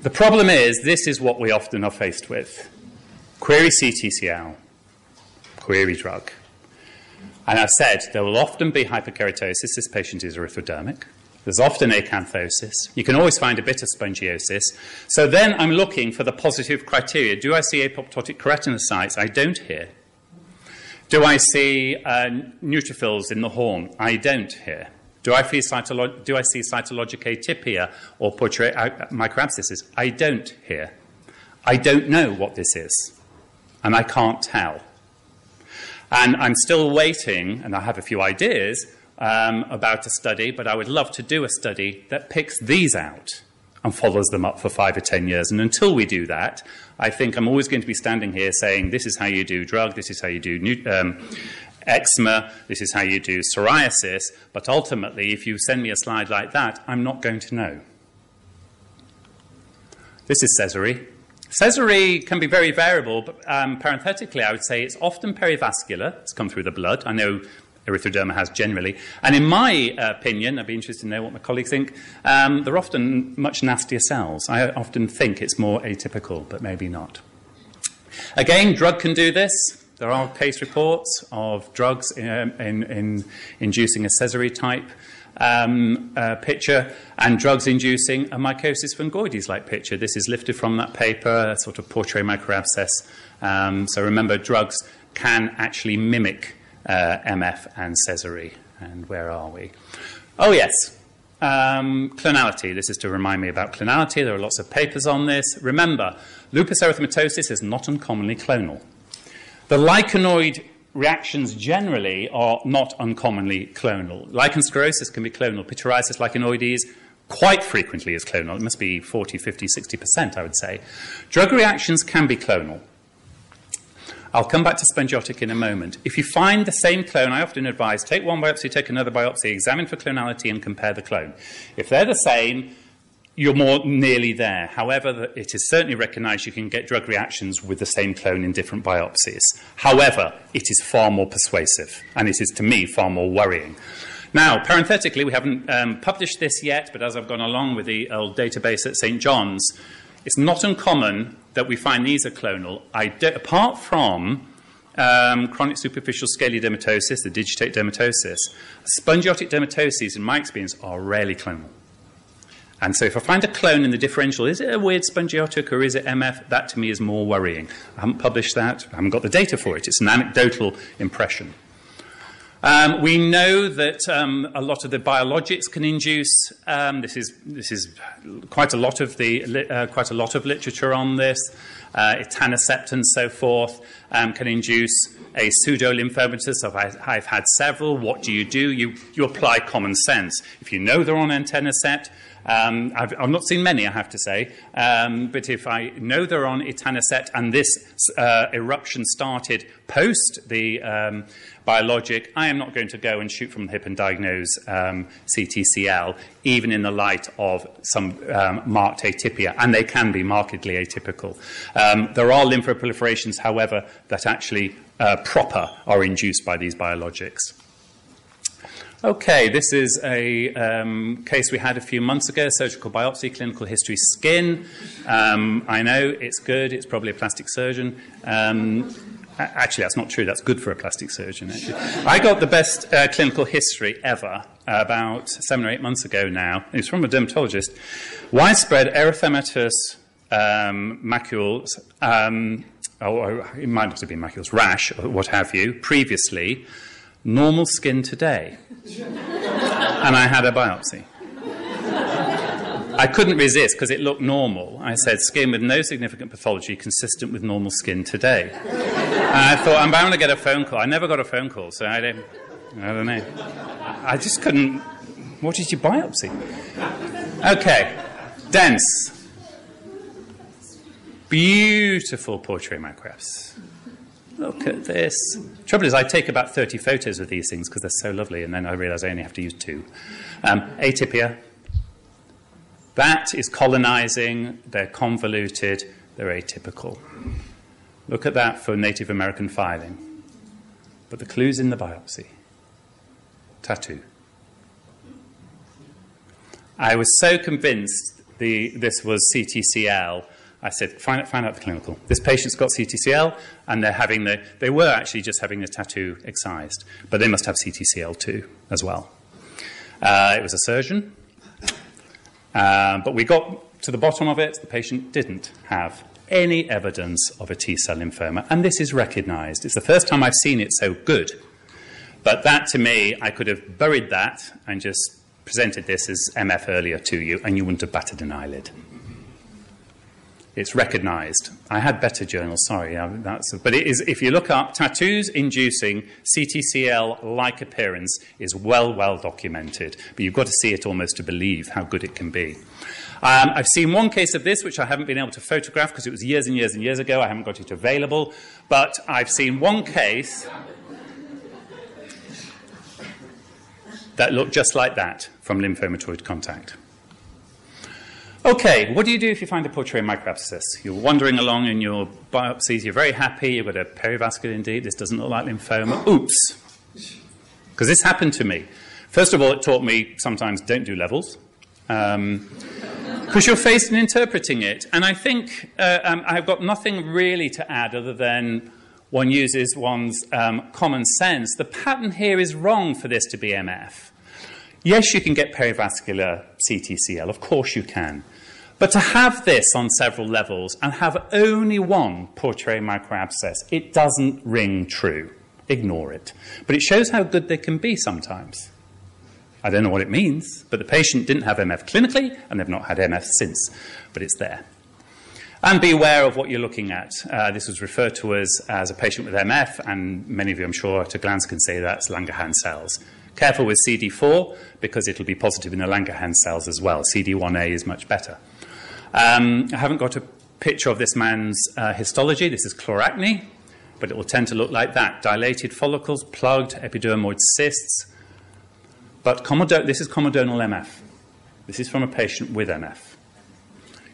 The problem is, this is what we often are faced with. Query CTCL, query drug. And I've said there will often be hyperkeratosis. This patient is erythrodermic. There's often acanthosis. You can always find a bit of spongiosis. So then I'm looking for the positive criteria. Do I see apoptotic keratinocytes? I don't here. Do I see neutrophils in the horn? I don't here. Do I see cytologic atypia or portray microabscesses? I don't here. I don't know what this is, and I can't tell. And I'm still waiting, and I have a few ideas about a study, but I would love to do a study that picks these out and follows them up for 5 or 10 years. And until we do that, I think I'm always going to be standing here saying, this is how you do drug, this is how you do eczema, this is how you do psoriasis, but ultimately, if you send me a slide like that, I'm not going to know. This is Sézary. Sézary can be very variable, but parenthetically, I would say it's often perivascular. It's come through the blood. I know erythroderma has generally. And in my opinion, I'd be interested to know what my colleagues think, they're often much nastier cells. I often think it's more atypical, but maybe not. Again, drug can do this. There are case reports of drugs in inducing a Sézary type picture and drugs inducing a mycosis fungoides-like picture. This is lifted from that paper, a sort of portrait microabscess. So remember, drugs can actually mimic MF and Sézary. And where are we? Oh, yes. Clonality. This is to remind me about clonality. There are lots of papers on this. Remember, lupus erythematosus is not uncommonly clonal. The lichenoid reactions generally are not uncommonly clonal. Lichen sclerosis can be clonal. Pityriasis lichenoides quite frequently is clonal. It must be 40, 50, 60%, I would say. Drug reactions can be clonal. I'll come back to spongiotic in a moment. If you find the same clone, I often advise take one biopsy, take another biopsy, examine for clonality and compare the clone. If they're the same, you're more nearly there. However, it is certainly recognised you can get drug reactions with the same clone in different biopsies. However, it is far more persuasive, and it is, to me, far more worrying. Now, parenthetically, we haven't published this yet, but as I've gone along with the old database at St. John's, it's not uncommon that we find these are clonal. Apart from chronic superficial scaly dermatosis, the digitate dermatosis, spongiotic dermatoses, in my experience, are rarely clonal. And so if I find a clone in the differential, is it a weird spongiotic or is it MF? That to me is more worrying. I haven't published that. I haven't got the data for it. It's an anecdotal impression. We know that a lot of the biologics can induce. This is quite a lot of literature on this. Etanercept and so forth can induce a pseudo-lymphomatous. So I've had several. What do? You apply common sense. If you know they're on etanercept, I've not seen many, I have to say, but if I know they're on etanercept and this eruption started post the biologic, I am not going to go and shoot from the hip and diagnose CTCL, even in the light of some marked atypia, and they can be markedly atypical. There are lymphoproliferations, however, that actually proper are induced by these biologics. Okay, this is a case we had a few months ago, surgical biopsy, clinical history, skin. I know it's good, it's probably a plastic surgeon. Actually, that's not true, that's good for a plastic surgeon, actually. I got the best clinical history ever about 7 or 8 months ago now. It was from a dermatologist. Widespread erythematous macules, or it might not have been macules, rash, or what have you, previously. Normal skin today. And I had a biopsy. I couldn't resist because it looked normal. I said, skin with no significant pathology consistent with normal skin today. And I thought, I'm bound to get a phone call. I never got a phone call, so I don't know. I just couldn't. What did you biopsy? Okay. Dense. Beautiful portrait micrographs. Look at this. Trouble is, I take about 30 photos of these things because they're so lovely, and then I realise I only have to use 2. Atypia. That is colonising. They're convoluted. They're atypical. Look at that for Native American filing. But the clue's in the biopsy. Tattoo. I was so convinced this was CTCL. I said, find out the clinical. This patient's got CTCL, and they were actually just having the tattoo excised, but they must have CTCL too, as well. It was a surgeon, but we got to the bottom of it. The patient didn't have any evidence of a T-cell lymphoma. And this is recognized. It's the first time I've seen it so good. But that, to me, I could have buried that and just presented this as MF earlier to you, and you wouldn't have batted an eyelid. It's recognized. I had better journals, sorry. But it is, if you look up, tattoos inducing CTCL-like appearance is well documented. But you've got to see it almost to believe how good it can be. I've seen one case of this, which I haven't been able to photograph because it was years and years and years ago. I haven't got it available. But I've seen one case that looked just like that from lymphomatoid contact. Okay, what do you do if you find a portray microabscess? You're wandering along in your biopsies, you're very happy, you've got a perivascular indeed, this doesn't look like lymphoma. Oops. Because this happened to me. First of all, it taught me sometimes don't do levels. Because you're faced in interpreting it. And I think I've got nothing really to add other than one uses one's common sense. The pattern here is wrong for this to be MF. Yes, you can get perivascular CTCL, of course you can. But to have this on several levels and have only one portray microabscess, it doesn't ring true. Ignore it. But it shows how good they can be sometimes. I don't know what it means, but the patient didn't have MF clinically, and they've not had MF since. But it's there. And be aware of what you're looking at. This was referred to as a patient with MF, and many of you, I'm sure, at a glance can say that's Langerhans cells. Careful with CD4, because it'll be positive in the Langerhans cells as well. CD1A is much better. I haven't got a picture of this man's histology. This is chloracne, but it will tend to look like that. Dilated follicles, plugged, epidermoid cysts. But this is comedonal MF. This is from a patient with MF.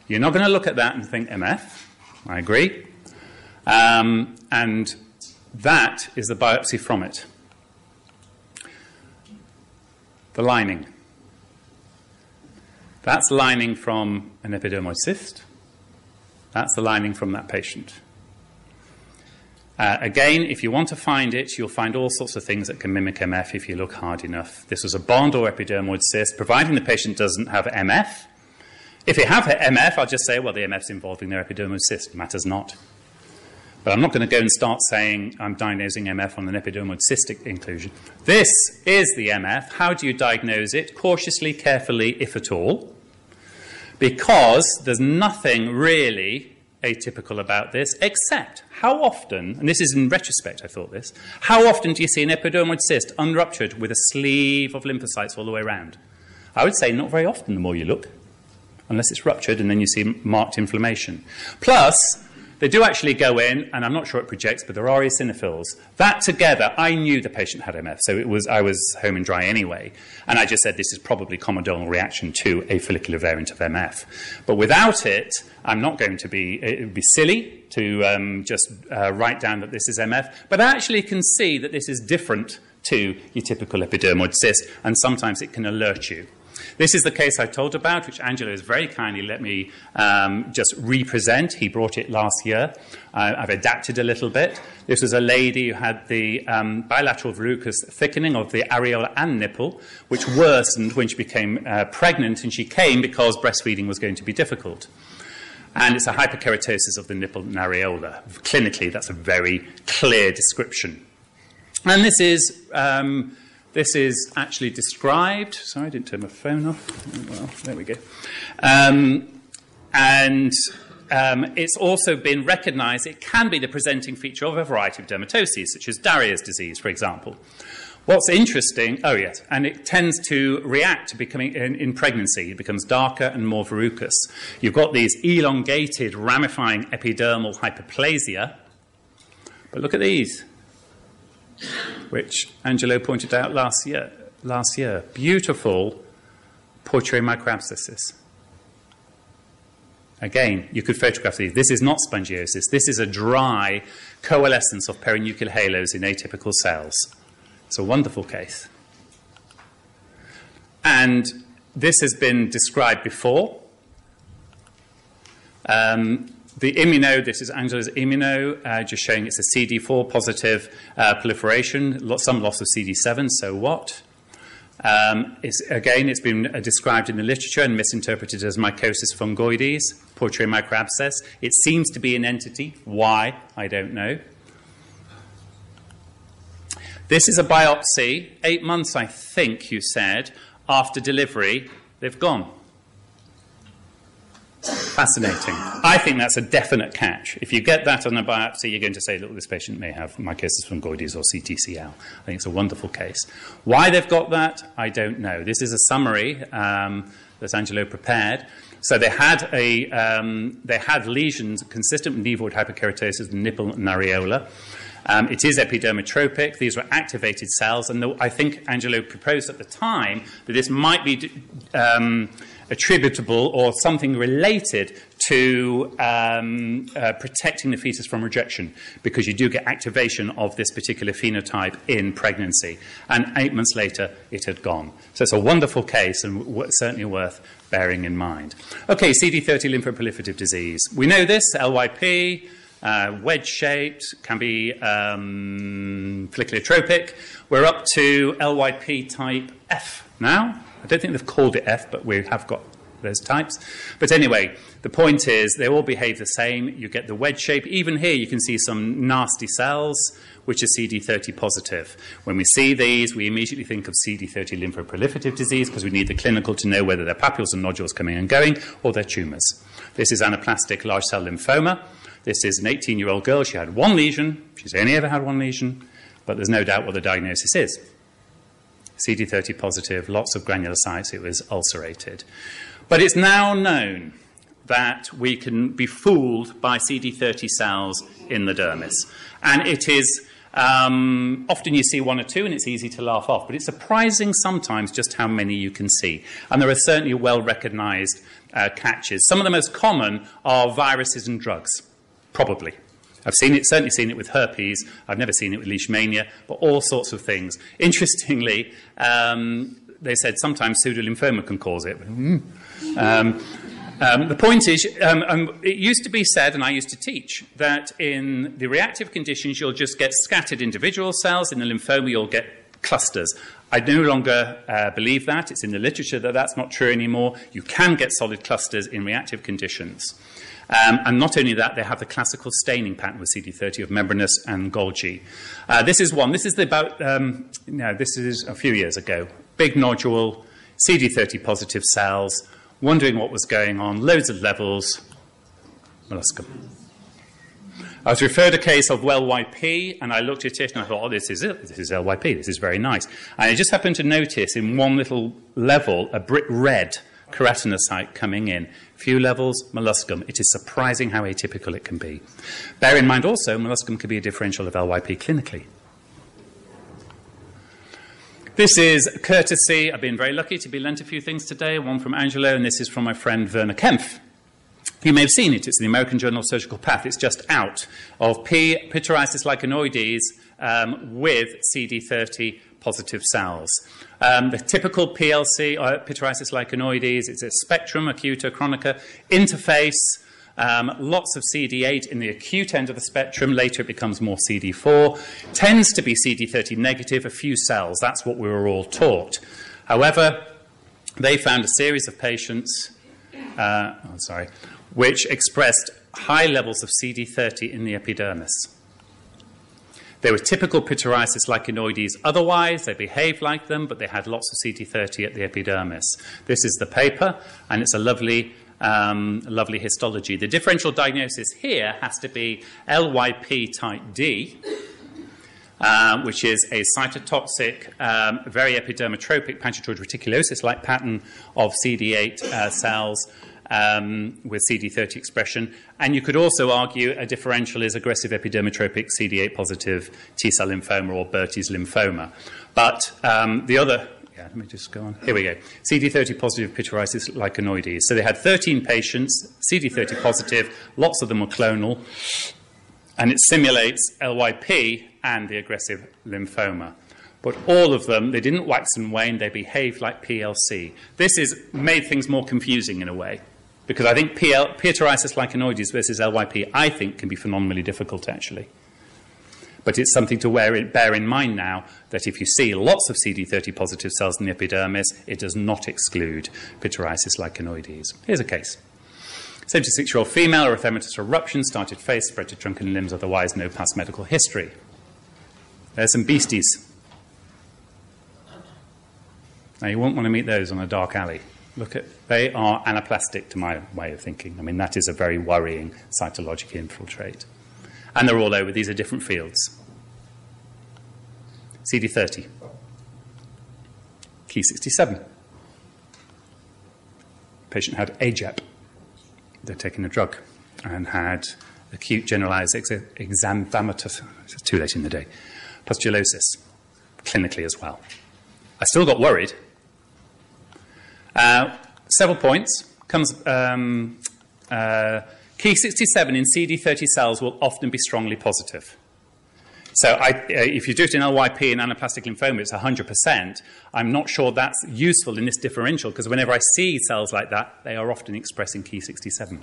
You're not going to look at that and think MF. I agree. And that is the biopsy from it. The lining. That's lining from an epidermoid cyst. That's the lining from that patient. Again, if you want to find it, you'll find all sorts of things that can mimic MF if you look hard enough. This was a bond or epidermoid cyst, providing the patient doesn't have MF. If they have MF, I'll just say, well, the MF's involving their epidermoid cyst. Matters not. But I'm not going to go and start saying I'm diagnosing MF on an epidermoid cystic inclusion. This is the MF. How do you diagnose it? Cautiously, carefully, if at all. Because there's nothing really atypical about this, except how often, and this is in retrospect I thought this, how often do you see an epidermoid cyst unruptured with a sleeve of lymphocytes all the way around? I would say not very often the more you look, unless it's ruptured and then you see marked inflammation. Plus, they do actually go in, and I'm not sure it projects, but there are eosinophils. That together, I knew the patient had MF, so I was home and dry anyway. And I just said this is probably comedonal reaction to a follicular variant of MF. But without it, I'm not going to be, it would be silly to just write down that this is MF. But I actually can see that this is different to your typical epidermoid cyst, and sometimes it can alert you. This is the case I told about, which Angelo has very kindly let me just represent. He brought it last year. I've adapted a little bit. This was a lady who had the bilateral verrucous thickening of the areola and nipple, which worsened when she became pregnant, and she came because breastfeeding was going to be difficult. And it's a hyperkeratosis of the nipple and areola. Clinically, that's a very clear description. And this is actually described. Sorry, I didn't turn my phone off. Well, there we go. It's also been recognized it can be the presenting feature of a variety of dermatoses, such as Darier's disease, for example. What's interesting, oh yes, and it tends to react to becoming, in pregnancy, it becomes darker and more verrucous. You've got these elongated, ramifying epidermal hyperplasia. But look at these, which Angelo pointed out last year. Beautiful portray microabscesses. Again, you could photograph these. This is not spongiosis. This is a dry coalescence of perinuclear halos in atypical cells. It's a wonderful case. And this has been described before. The immuno, this is Angelo's immuno, just showing it's a CD4 positive proliferation, some loss of CD7, so what? It's been described in the literature and misinterpreted as mycosis fungoides, portrait microabscess. It seems to be an entity. Why? I don't know. This is a biopsy, 8 months, I think you said, after delivery. They've gone. Fascinating. I think that's a definite catch. If you get that on a biopsy, you're going to say, look, this patient may have mycosis fungoides or CTCL. I think it's a wonderful case. Why they've got that, I don't know. This is a summary that Angelo prepared. So they had lesions consistent with nevoid hyperkeratosis of the nipple and areola. It is epidermotropic. These were activated cells, and I think Angelo proposed at the time that this might be attributable or something related to protecting the fetus from rejection, because you do get activation of this particular phenotype in pregnancy. And 8 months later, it had gone. So it's a wonderful case and certainly worth bearing in mind. Okay, CD30 lymphoproliferative disease. We know this, LYP, wedge-shaped, can be follicular tropic. We're up to LYP type F now. I don't think they've called it F, but we have got those types. But anyway, the point is they all behave the same. You get the wedge shape. Even here you can see some nasty cells, which are CD30 positive. When we see these, we immediately think of CD30 lymphoproliferative disease, because we need the clinical to know whether they're papules and nodules coming and going or they're tumours. This is anaplastic large cell lymphoma. This is an 18-year-old girl. She had one lesion. She's only ever had one lesion, but there's no doubt what the diagnosis is. CD30 positive, lots of granulocytes, it was ulcerated. But it's now known that we can be fooled by CD30 cells in the dermis. And it is, often you see one or two and it's easy to laugh off, but it's surprising sometimes just how many you can see. And there are certainly well-recognized catches. Some of the most common are viruses and drugs, probably. I've certainly seen it with herpes. I've never seen it with leishmania, but all sorts of things. Interestingly, they said sometimes pseudolymphoma can cause it. The point is, it used to be said, and I used to teach, that in the reactive conditions, you'll just get scattered individual cells. In the lymphoma, you'll get clusters. I no longer believe that. It's in the literature that that's not true anymore. You can get solid clusters in reactive conditions. And not only that, they have the classical staining pattern with CD30 of membranous and Golgi. This is one. This is this is a few years ago. Big nodule, CD30 positive cells, wondering what was going on, loads of levels, molluscum. I was referred a case of LYP, and I looked at it and I thought, oh, this is it. This is LYP. This is very nice. And I just happened to notice in one little level a brick red keratinocyte coming in. Few levels, molluscum. It is surprising how atypical it can be. Bear in mind also, molluscum could be a differential of LYP clinically. This is courtesy. I've been very lucky to be lent a few things today, one from Angelo, and this is from my friend Werner Kempf. You may have seen it. It's in the American Journal of Surgical Path. It's just out of pityriasis lichenoides with CD30 positive cells. The typical PLC, or pityriasis lichenoides, it's a spectrum, acuta, chronica, interface, lots of CD8 in the acute end of the spectrum. Later it becomes more CD4. Tends to be CD30 negative, a few cells. That's what we were all taught. However, they found a series of patients, which expressed high levels of CD30 in the epidermis. They were typical pityriasis lichenoides otherwise. They behaved like them, but they had lots of CD30 at the epidermis. This is the paper, and it's a lovely histology. The differential diagnosis here has to be LYP type D, which is a cytotoxic, very epidermotropic pantotrophic reticulosis-like pattern of CD8 cells with CD30 expression. And you could also argue a differential is aggressive epidermotropic CD8 positive T-cell lymphoma or Bertie's lymphoma. But the other... let me just go on. Here we go. CD30 positive pityriasis lichenoides. So they had 13 patients, CD30 positive, lots of them were clonal, and it simulates LYP and the aggressive lymphoma. But all of them, they didn't wax and wane, they behaved like PLC. This has made things more confusing in a way, because I think pityriasis lichenoides versus LYP, I think, can be phenomenally difficult, actually. But it's something to bear in mind now that if you see lots of CD30 positive cells in the epidermis, it does not exclude pityriasis lichenoides. Here's a case. 76-year-old female, erythematous eruption, started face, spread to trunk and limbs, otherwise no past medical history. There's some beasties. Now, you won't want to meet those on a dark alley. They are anaplastic to my way of thinking. I mean, that is a very worrying cytologic infiltrate. And they're all over. These are different fields. CD30. Key 67. Patient had AJEP. They're taking a drug and had acute generalized exanthamatous, it's too late in the day, pustulosis, clinically as well. I still got worried. Several points. Key 67 in CD30 cells will often be strongly positive. So if you do it in LYP and anaplastic lymphoma, it's 100%. I'm not sure that's useful in this differential, because whenever I see cells like that, they are often expressing Key 67.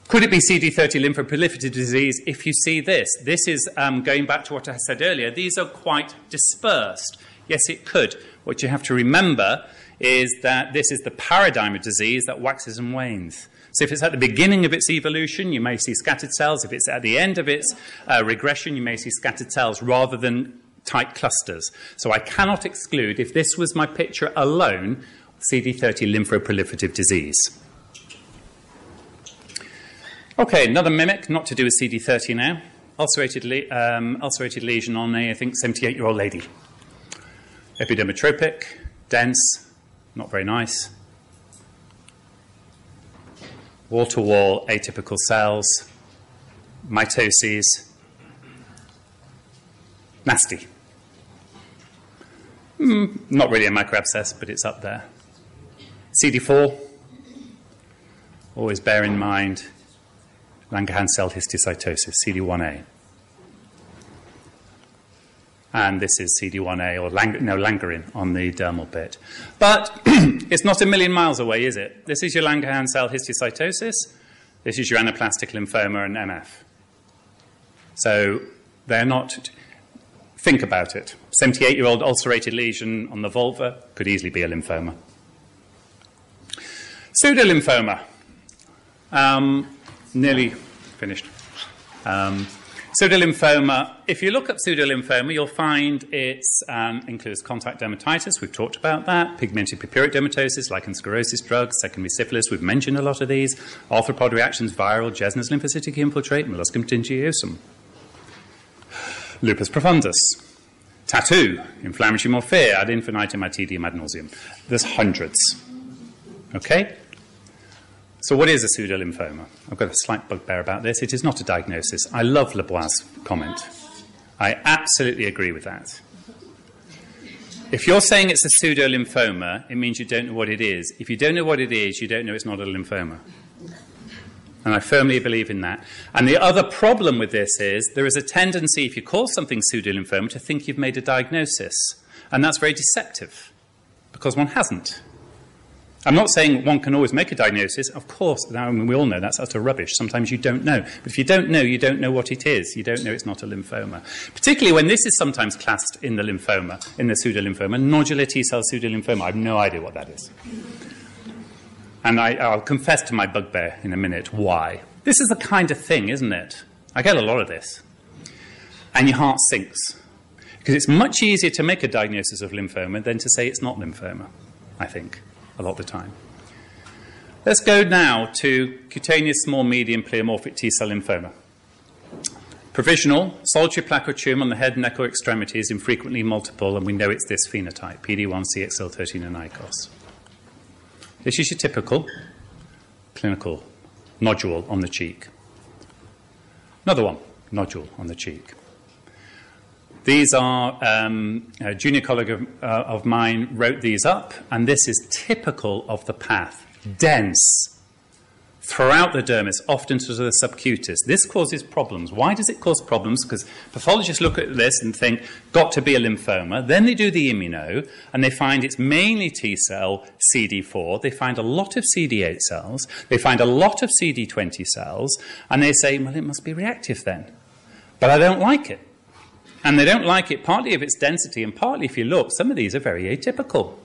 Could it be CD30 lymphoproliferative disease if you see this? This is going back to what I said earlier. These are quite dispersed. Yes, it could. What you have to remember is that this is the paradigm of disease that waxes and wanes. So if it's at the beginning of its evolution, you may see scattered cells. If it's at the end of its regression, you may see scattered cells rather than tight clusters. So I cannot exclude, if this was my picture alone, CD30 lymphoproliferative disease. Okay, another mimic, not to do with CD30 now. Ulcerated lesion on a, I think, 78-year-old lady. Epidermotropic, dense, not very nice. Wall-to-wall atypical cells, mitoses, nasty. Not really a microabscess, but it's up there. CD4, always bear in mind Langerhans cell histiocytosis, CD1A. And this is CD1A, or Langerin on the dermal bit. But it's not a million miles away, is it? This is your Langerhans cell histiocytosis. This is your anaplastic lymphoma and MF. So they're not... Think about it. 78-year-old ulcerated lesion on the vulva could easily be a lymphoma. Pseudolymphoma. Nearly finished. Pseudolymphoma, if you look at pseudolymphoma, you'll find it includes contact dermatitis. We've talked about that. Pigmented purpuric dermatosis, lichen sclerosis drugs, secondary syphilis. We've mentioned a lot of these. Arthropod reactions, viral, Jesner's lymphocytic infiltrate, molluscum contagiosum. Lupus profundus. Tattoo, inflammatory morphea, ad infinitum, ad tedium, ad nauseum. There's hundreds. Okay? So what is a pseudolymphoma? I've got a slight bugbear about this. It is not a diagnosis. I love Lebois' comment. I absolutely agree with that. If you're saying it's a pseudolymphoma, it means you don't know what it is. If you don't know what it is, you don't know it's not a lymphoma. And I firmly believe in that. And the other problem with this is there is a tendency, if you call something pseudolymphoma, to think you've made a diagnosis. And that's very deceptive, because one hasn't. I'm not saying one can always make a diagnosis. Of course, I mean, we all know that's utter rubbish. Sometimes you don't know. But if you don't know what it is. You don't know it's not a lymphoma. Particularly when this is sometimes classed in the lymphoma, in the pseudolymphoma, nodular T-cell pseudolymphoma. I have no idea what that is. And I'll confess to my bugbear in a minute why. This is the kind of thing, isn't it? I get a lot of this. And your heart sinks. Because it's much easier to make a diagnosis of lymphoma than to say it's not lymphoma, I think, a lot of the time. Let's go now to cutaneous small medium pleomorphic T-cell lymphoma. Provisional, solitary plaque or tumor on the head, neck or extremities, infrequently multiple, and we know it's this phenotype, PD1, CXL13 and ICOS. This is your typical clinical nodule on the cheek. Another one, nodule on the cheek. These are, a junior colleague of mine wrote these up, and this is typical of the path. Dense throughout the dermis, often to the subcutis. This causes problems. Why does it cause problems? Because pathologists look at this and think, got to be a lymphoma. Then they do the immuno, and they find it's mainly T-cell CD4. They find a lot of CD8 cells. They find a lot of CD20 cells, and they say, well, it must be reactive then. But I don't like it. And they don't like it partly of its density and partly, if you look, some of these are very atypical.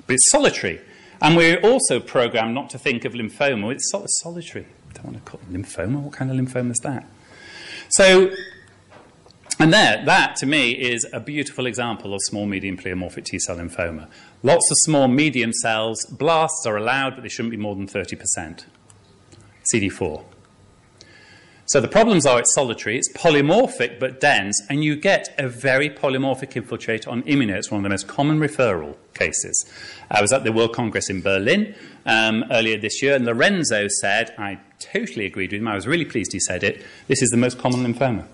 But it's solitary. And we're also programmed not to think of lymphoma. It's solitary. I don't want to call it lymphoma. What kind of lymphoma is that? So, and that to me is a beautiful example of small, medium pleomorphic T-cell lymphoma. Lots of small, medium cells. Blasts are allowed, but they shouldn't be more than 30%. CD4. So the problems are it's solitary, it's polymorphic but dense, and you get a very polymorphic infiltrate on immuno. It's one of the most common referral cases. I was at the World Congress in Berlin earlier this year, and Lorenzo said, I totally agreed with him, I was really pleased he said it, this is the most common lymphoma.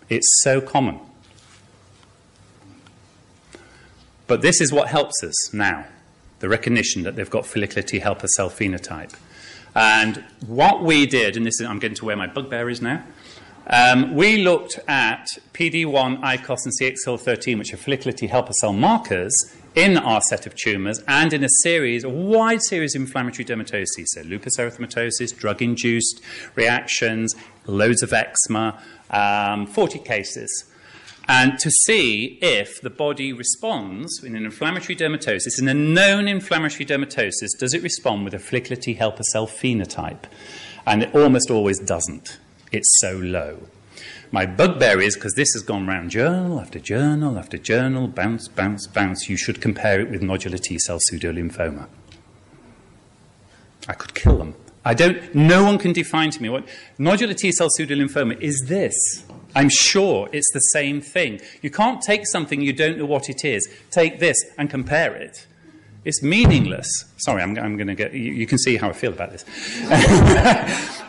It's so common. But this is what helps us now, the recognition that they've got follicular T helper cell phenotype. And what we did, and this is, I'm getting to where my bugbear is now, we looked at PD1, ICOS, and CXL13, which are follicular T helper cell markers, in our set of tumours and in a wide series of inflammatory dermatoses, so lupus erythematosus, drug-induced reactions, loads of eczema, 40 cases. And to see if the body responds in an inflammatory dermatosis, in a known inflammatory dermatosis, does it respond with a follicular T helper cell phenotype? And it almost always doesn't. It's so low. My bugbear is, because this has gone round journal after journal after journal, bounce, bounce, bounce, you should compare it with nodular T-cell pseudolymphoma. I could kill them. No one can define to me what nodular T-cell pseudolymphoma is this. I'm sure it's the same thing. You can't take something you don't know what it is, take this and compare it. It's meaningless. Sorry, I'm going to get... You can see how I feel about this.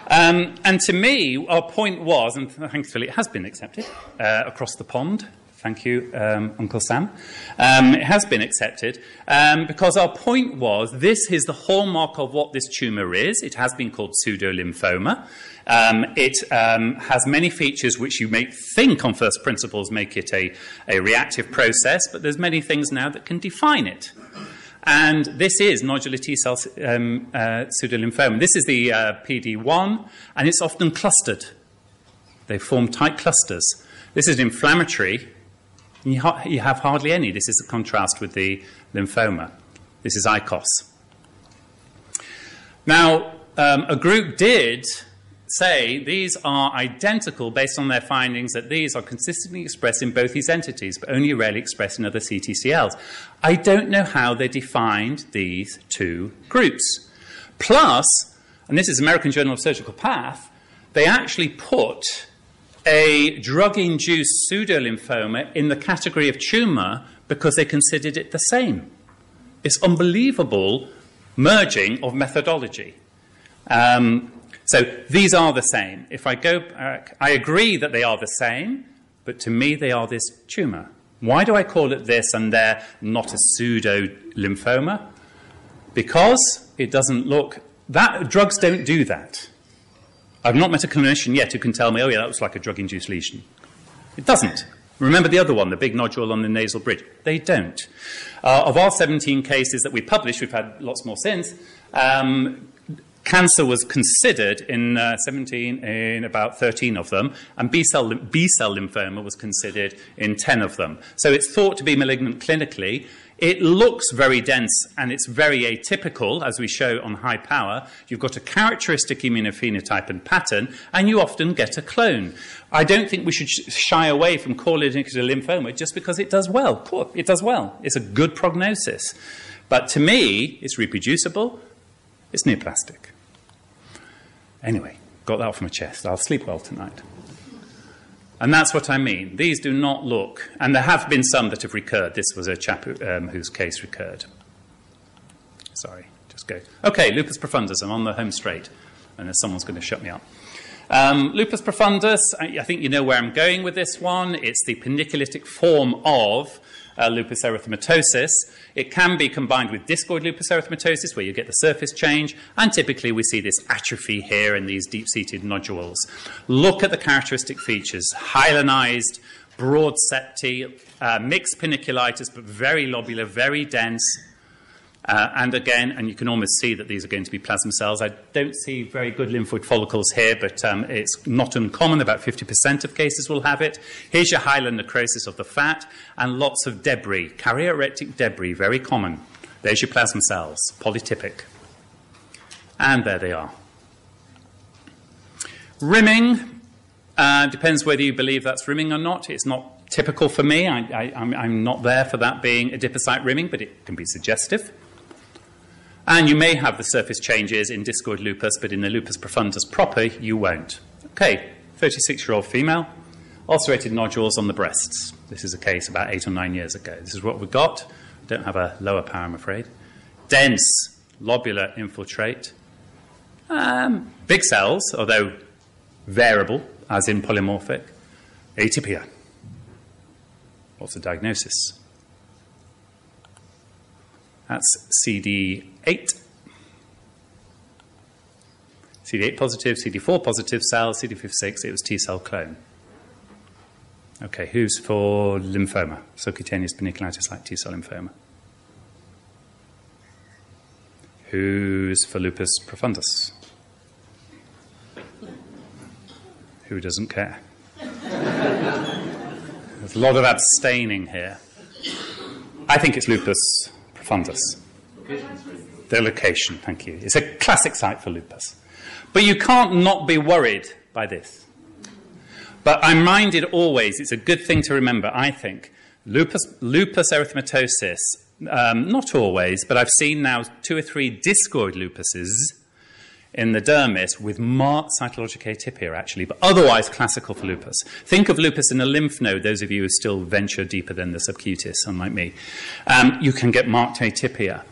And to me, our point was, and thankfully it has been accepted across the pond. Thank you, Uncle Sam. It has been accepted because our point was this is the hallmark of what this tumour is. It has been called pseudolymphoma. It has many features which you may think on first principles make it a reactive process, but there's many things now that can define it. And this is nodular T-cell pseudolymphoma. This is the PD1, and it's often clustered. They form tight clusters. This is inflammatory. You have hardly any. This is a contrast with the lymphoma. This is ICOS. Now, a group did say these are identical based on their findings that these are consistently expressed in both these entities, but only rarely expressed in other CTCLs. I don't know how they defined these two groups. Plus, and this is American Journal of Surgical Path, they actually put a drug-induced pseudolymphoma in the category of tumour because they considered it the same. It's unbelievable merging of methodology. So these are the same. If I go back, I agree that they are the same, but to me they are this tumour. Why do I call it this and they're not a pseudo-lymphoma? Because it doesn't look... drugs don't do that. I've not met a clinician yet who can tell me, oh yeah, that looks like a drug-induced lesion. It doesn't. Remember the other one, the big nodule on the nasal bridge? They don't. Of our 17 cases that we published, we've had lots more since, cancer was considered in about 13 of them, and B-cell lymphoma was considered in 10 of them. So it's thought to be malignant clinically. It looks very dense and it's very atypical, as we show on high power. You've got a characteristic immunophenotype and pattern, and you often get a clone. I don't think we should shy away from calling it a lymphoma just because it does well. Cool, it does well. It's a good prognosis. But to me, it's reproducible. It's neoplastic. Anyway, got that off my chest. I'll sleep well tonight. And that's what I mean. These do not look, and there have been some that have recurred. This was a chap whose case recurred. Sorry, just go. Okay, lupus profundus. I'm on the home straight, and someone's going to shut me up. Lupus profundus, I think you know where I'm going with this one. It's the paniculitic form of lupus erythematosus. It can be combined with discoid lupus erythematosus, where you get the surface change, and typically we see this atrophy here in these deep-seated nodules. Look at the characteristic features: hyalinized, broad septi, mixed paniculitis, but very lobular, very dense. And again, and you can almost see that these are going to be plasma cells. I don't see very good lymphoid follicles here, but it's not uncommon. About 50% of cases will have it. Here's your hyaline necrosis of the fat and lots of debris, karyoretic debris, very common. There's your plasma cells, polytypic. And there they are. Rimming, depends whether you believe that's rimming or not. It's not typical for me. I'm not there for that being adipocyte rimming, but it can be suggestive. And you may have the surface changes in discoid lupus, but in the lupus profundus proper, you won't. Okay, 36-year-old female, ulcerated nodules on the breasts. This is a case about 8 or 9 years ago. This is what we got. Don't have a lower power, I'm afraid. Dense lobular infiltrate. Big cells, although variable, as in polymorphic. Atypia. What's the diagnosis? That's CD8. CD8 positive, CD4 positive cells, CD56, it was T-cell clone. Okay, who's for lymphoma? Subcutaneous paniculitis-like T-cell lymphoma. Who's for lupus profundus? Who doesn't care? There's a lot of abstaining here. I think it's lupus profundus. The location, thank you. It's a classic site for lupus. But you can't not be worried by this. But I'm minded always, it's a good thing to remember, I think, lupus erythematosus, not always, but I've seen now 2 or 3 discoid lupuses in the dermis with marked cytologic atypia, actually, but otherwise classical for lupus. Think of lupus in a lymph node, those of you who still venture deeper than the subcutis, unlike me. You can get marked atypia.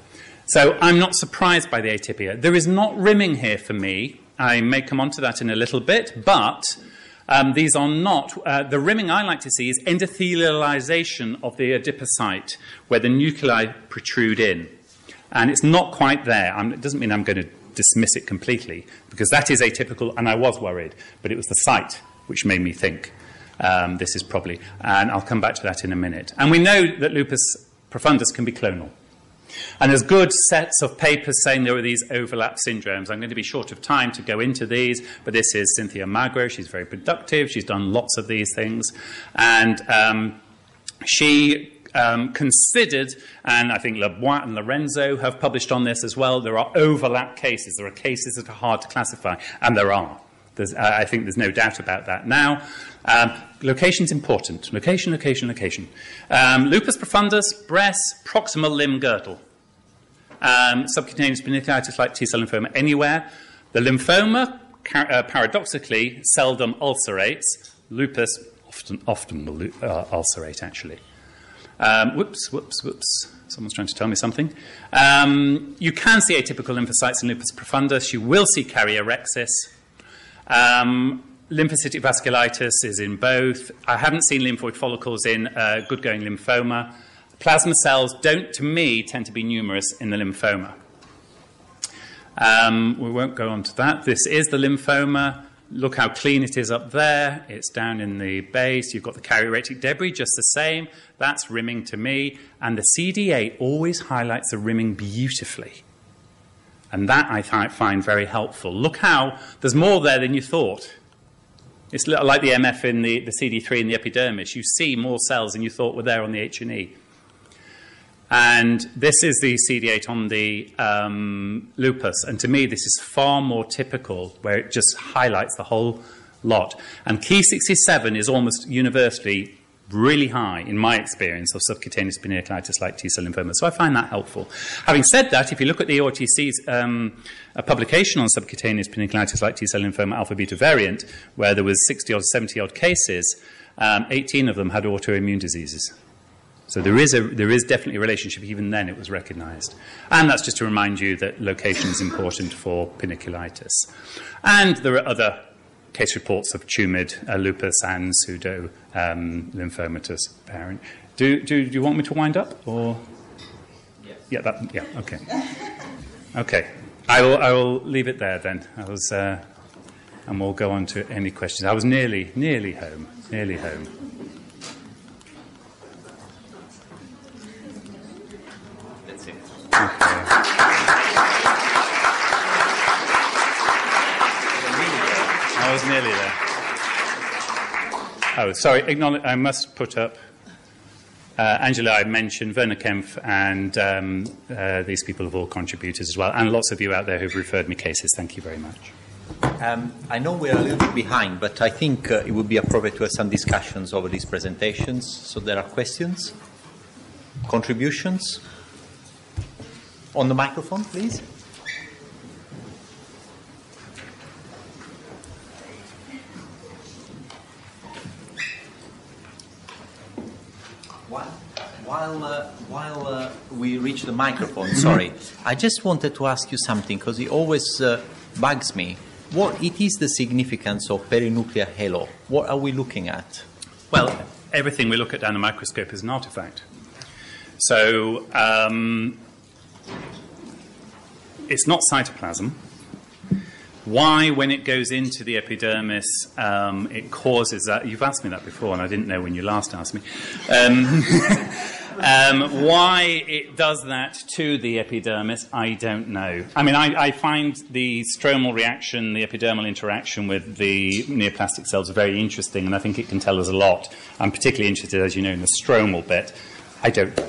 So I'm not surprised by the atypia. There is not rimming here for me. I may come on to that in a little bit, but these are not. The rimming I like to see is endothelialization of the adipocyte, where the nuclei protrude in. And it's not quite there. It doesn't mean I'm going to dismiss it completely, because that is atypical, and I was worried, but it was the site which made me think this is probably, and I'll come back to that in a minute. And we know that lupus profundus can be clonal. And there's good sets of papers saying there are these overlap syndromes. I'm going to be short of time to go into these, but this is Cynthia Magro. She's very productive. She's done lots of these things. And she considered, and I think Lebois and Lorenzo have published on this as well, there are overlap cases. There are cases that are hard to classify, and there are. I think there's no doubt about that. Now, location's important. Location. Lupus profundus, breast, proximal limb girdle. Subcutaneous paniculitis-like T-cell lymphoma anywhere. The lymphoma, paradoxically, seldom ulcerates. Lupus often will ulcerate, actually. Whoops. Someone's trying to tell me something. You can see atypical lymphocytes in lupus profundus. You will see karyorexis. Lymphocytic vasculitis is in both. I haven't seen lymphoid follicles in good-going lymphoma. Plasma cells don't, to me, tend to be numerous in the lymphoma. We won't go on to that. This is the lymphoma. Look how clean it is up there. It's down in the base. You've got the karyoretic debris, just the same. That's rimming to me. And the CD8 always highlights the rimming beautifully. And that I find very helpful. Look how there's more there than you thought. It's like the MF in the CD3 in the epidermis. You see more cells than you thought were there on the H&E. And this is the CD8 on the lupus. And to me, this is far more typical, where it just highlights the whole lot. And Ki67 is almost universally really high, in my experience, of subcutaneous paniculitis-like T-cell lymphoma. So I find that helpful. Having said that, if you look at the ORTC's a publication on subcutaneous paniculitis-like T-cell lymphoma alpha-beta variant, where there was 60-odd, 70-odd cases, 18 of them had autoimmune diseases. So there is definitely a relationship. Even then, it was recognized. And that's just to remind you that location is important for paniculitis. And there are other case reports of tumid lupus and pseudo lymphomatous parent. Do you want me to wind up, or? Yes. Yeah. Okay. Okay. I will leave it there then. And we'll go on to any questions. I was nearly home. Nearly home. Okay. I was nearly there. Oh, sorry. I must put up. Angela, I mentioned Werner Kempf, and these people have all contributed as well, and lots of you out there who've referred me cases. Thank you very much. I know we are a little bit behind, but I think it would be appropriate to have some discussions over these presentations. So there are questions, contributions. On the microphone, please. While we reach the microphone, sorry, I just wanted to ask you something, because it always bugs me. What is the significance of perinuclear halo? What are we looking at? Well, everything we look at down the microscope is an artifact. So it's not cytoplasm. Why, when it goes into the epidermis, it causes that? You've asked me that before, and I didn't know when you last asked me. Why it does that to the epidermis, I don't know. I mean, I find the stromal reaction, the epidermal interaction with the neoplastic cells very interesting, and I think it can tell us a lot. I'm particularly interested, as you know, in the stromal bit. I don't know.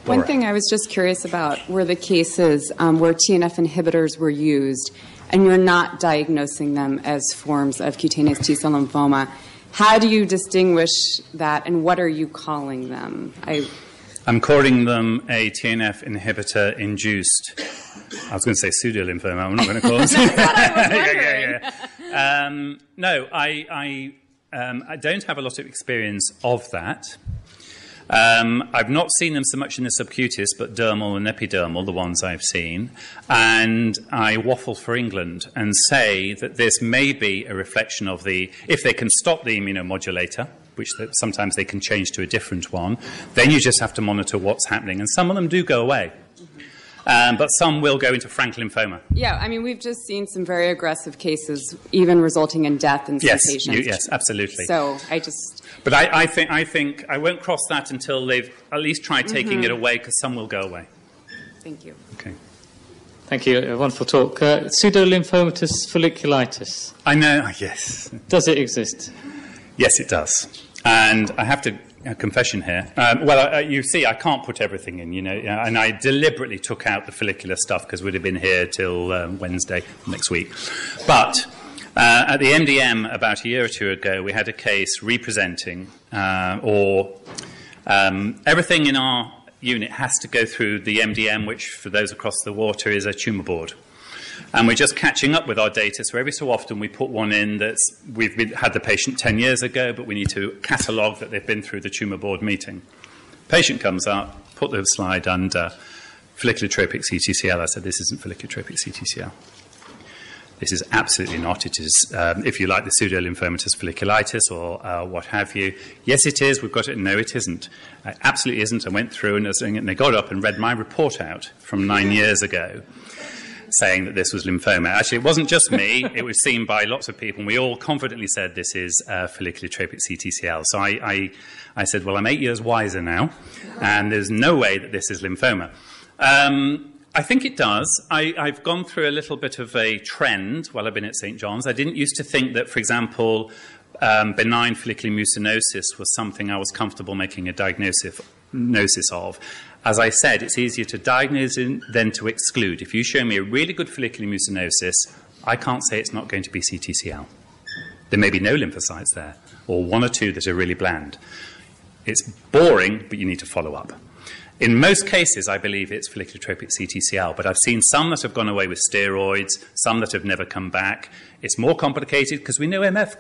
One thing I was just curious about were the cases where TNF inhibitors were used, and you're not diagnosing them as forms of cutaneous T-cell lymphoma. How do you distinguish that, and what are you calling them? I'm calling them a TNF inhibitor-induced. I was going to say pseudolymphoma. I'm not going to call them. No, I don't have a lot of experience of that. I've not seen them so much in the subcutaneous, but dermal and epidermal, the ones I've seen. And I waffle for England and say that this may be a reflection of if they can stop the immunomodulator, which sometimes they can change to a different one, then you just have to monitor what's happening. And some of them do go away. But some will go into frank lymphoma. Yeah, I mean, we've just seen some very aggressive cases, even resulting in death in some patients. Yes, absolutely. So But I think I won't cross that until they've at least tried taking it away, because some will go away. Thank you. Okay. Thank you. A wonderful talk. Pseudolymphomatous folliculitis. I know. Yes. Does it exist? Yes, it does. And I have to. A confession here. You see, I can't put everything in, and I deliberately took out the follicular stuff because we'd have been here till Wednesday next week. But at the MDM about a year or two ago, we had a case representing, everything in our unit has to go through the MDM, which for those across the water is a tumour board. And we're just catching up with our data, so every so often we put one in we've had the patient 10 years ago, but we need to catalogue that they've been through the tumour board meeting. Patient comes up, put the slide under follicular tropic CTCL. I said, this isn't follicular tropic CTCL. This is absolutely not. It is, if you like, the pseudolymphomatous folliculitis or what have you. Yes, it is. We've got it. No, it isn't. It absolutely isn't. I went through and they got up and read my report out from 9 years ago, saying that this was lymphoma. Actually, it wasn't just me. It was seen by lots of people, and we all confidently said this is follicular tropic CTCL. So I said, well, I'm 8 years wiser now, and there's no way that this is lymphoma. I think it does. I've gone through a little bit of a trend while I've been at St. John's. I didn't used to think that, for example, benign follicular mucinosis was something I was comfortable making a diagnosis of. As I said, it's easier to diagnose than to exclude. If you show me a really good follicular mucinosis, I can't say it's not going to be CTCL. There may be no lymphocytes there, or one or two that are really bland. It's boring, but you need to follow up. In most cases, I believe it's follicular tropic CTCL, but I've seen some that have gone away with steroids, some that have never come back. It's more complicated because we know MF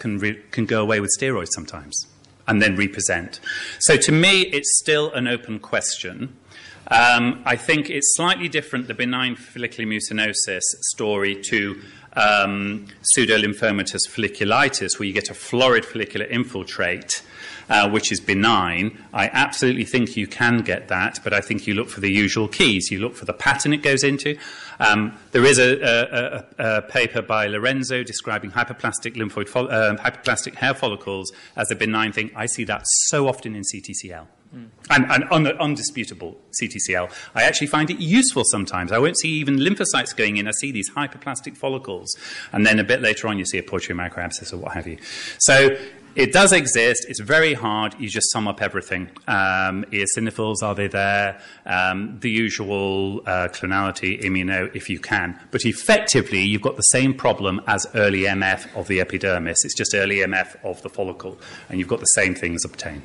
can go away with steroids sometimes and then represent. So to me, it's still an open question. I think it's slightly different, the benign follicular mucinosis story, to pseudolymphomatous folliculitis, where you get a florid follicular infiltrate, which is benign. I absolutely think you can get that, but I think you look for the usual keys. You look for the pattern it goes into. There is a paper by Lorenzo describing hyperplastic hair follicles as a benign thing. I see that so often in CTCL. And undisputable CTCL. I actually find it useful sometimes. I won't see even lymphocytes going in. I see these hyperplastic follicles. And then a bit later on, you see a portary microabscess or what have you. So it does exist. It's very hard. You just sum up everything. Eosinophils, are they there? The usual clonality, immuno, if you can. But effectively, you've got the same problem as early MF of the epidermis. It's just early MF of the follicle. And you've got the same things obtained.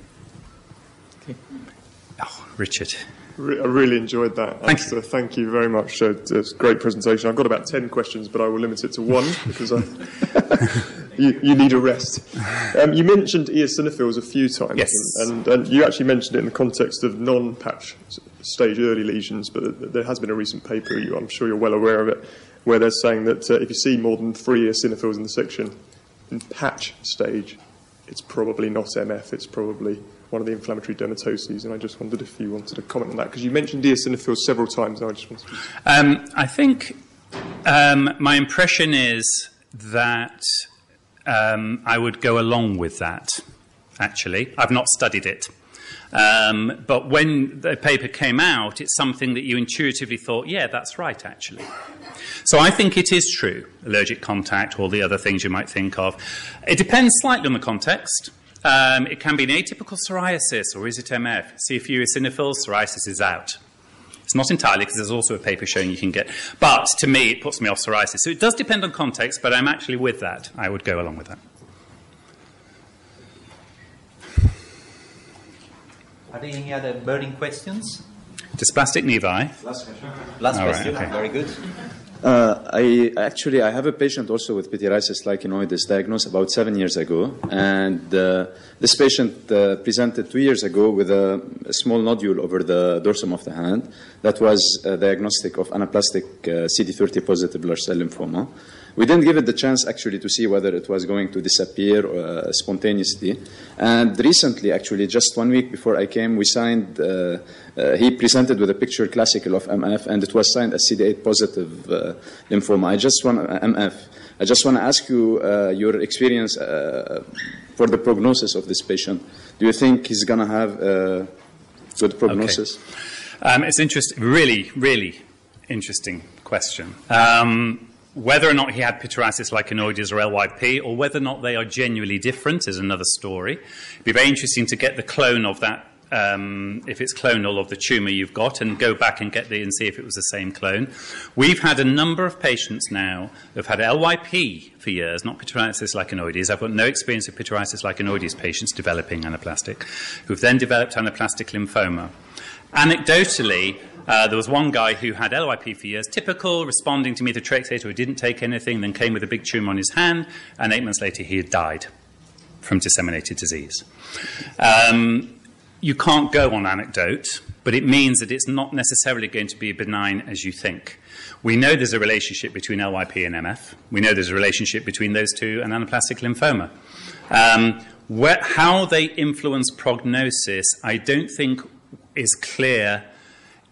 Oh, Richard. I really enjoyed that answer. Thank you very much. It's a great presentation. I've got about 10 questions, but I will limit it to one because you need a rest. You mentioned eosinophils a few times, yes. and you actually mentioned it in the context of non-patch stage early lesions, but there has been a recent paper, I'm sure you're well aware of it, where they're saying that if you see more than 3 eosinophils in the section in patch stage, it's probably not MF, it's probably one of the inflammatory dermatoses, and I just wondered if you wanted to comment on that, because you mentioned eosinophils several times, and I just wanted to... I think my impression is that I would go along with that, actually. I've not studied it. But when the paper came out, it's something that you intuitively thought, yeah, that's right, actually. So I think it is true, allergic contact, all the other things you might think of. It depends slightly on the context. It can be an atypical psoriasis, or is it MF? See a few eosinophils, psoriasis is out. It's not entirely, because there's also a paper showing you can get... But to me, it puts me off psoriasis. So it does depend on context, but I'm actually with that. I would go along with that. Are there any other burning questions? Dysplastic nevi. Last question. Last All question. right, okay. Very good. I have a patient also with pityriasis lichenoides diagnosed about 7 years ago, and this patient presented 2 years ago with a small nodule over the dorsum of the hand that was diagnostic of anaplastic CD30 positive large cell lymphoma. We didn't give it the chance actually to see whether it was going to disappear spontaneously. And recently, actually, just 1 week before I came, we signed, he presented with a picture classical of MF, and it was signed as CD8 positive lymphoma. I just want to ask you your experience for the prognosis of this patient. Do you think he's going to have a good prognosis? Okay. It's interesting, really, really interesting question. Whether or not he had pityriasis lichenoides or LYP, or whether or not they are genuinely different, is another story. It'd be very interesting to get the clone of that, if it's clonal of the tumour you've got, and go back and and see if it was the same clone. We've had a number of patients now who've had LYP for years, not pityriasis lichenoides. I've got no experience of pityriasis lichenoides patients developing anaplastic, who've then developed anaplastic lymphoma. Anecdotally, there was one guy who had LYP for years, typical, responding to methotrexate, who didn't take anything, then came with a big tumour on his hand, and 8 months later he had died from disseminated disease. You can't go on anecdote, but it means that it's not necessarily going to be benign as you think. We know there's a relationship between LYP and MF. We know there's a relationship between those two and anaplastic lymphoma. How they influence prognosis, I don't think is clear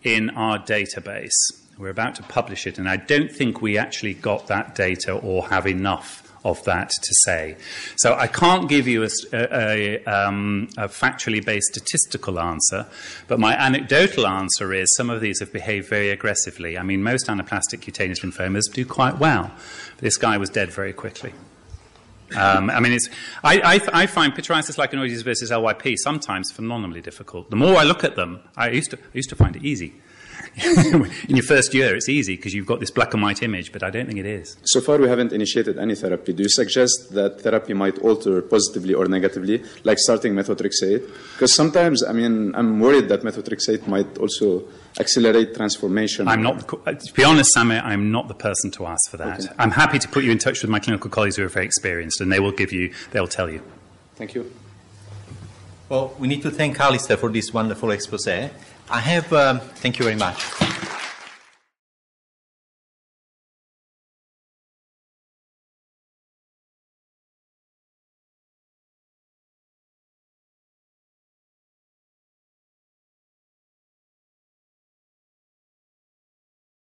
in our database. We're about to publish it, and I don't think we actually got that data or have enough of that to say. So I can't give you a factually based statistical answer, but my anecdotal answer is some of these have behaved very aggressively. I mean, most anaplastic cutaneous lymphomas do quite well. This guy was dead very quickly. I find pityriasis lichenoides versus LYP sometimes phenomenally difficult. The more I look at them, I used to find it easy. In your first year, it's easy because you've got this black and white image, but I don't think it is. So far, we haven't initiated any therapy. Do you suggest that therapy might alter positively or negatively, like starting methotrexate? Because sometimes, I'm worried that methotrexate might also accelerate transformation. To be honest, Samir, I'm not the person to ask for that. Okay. I'm happy to put you in touch with my clinical colleagues who are very experienced, and they'll tell you. Thank you. Well, we need to thank Alistair for this wonderful expose. Thank you very much.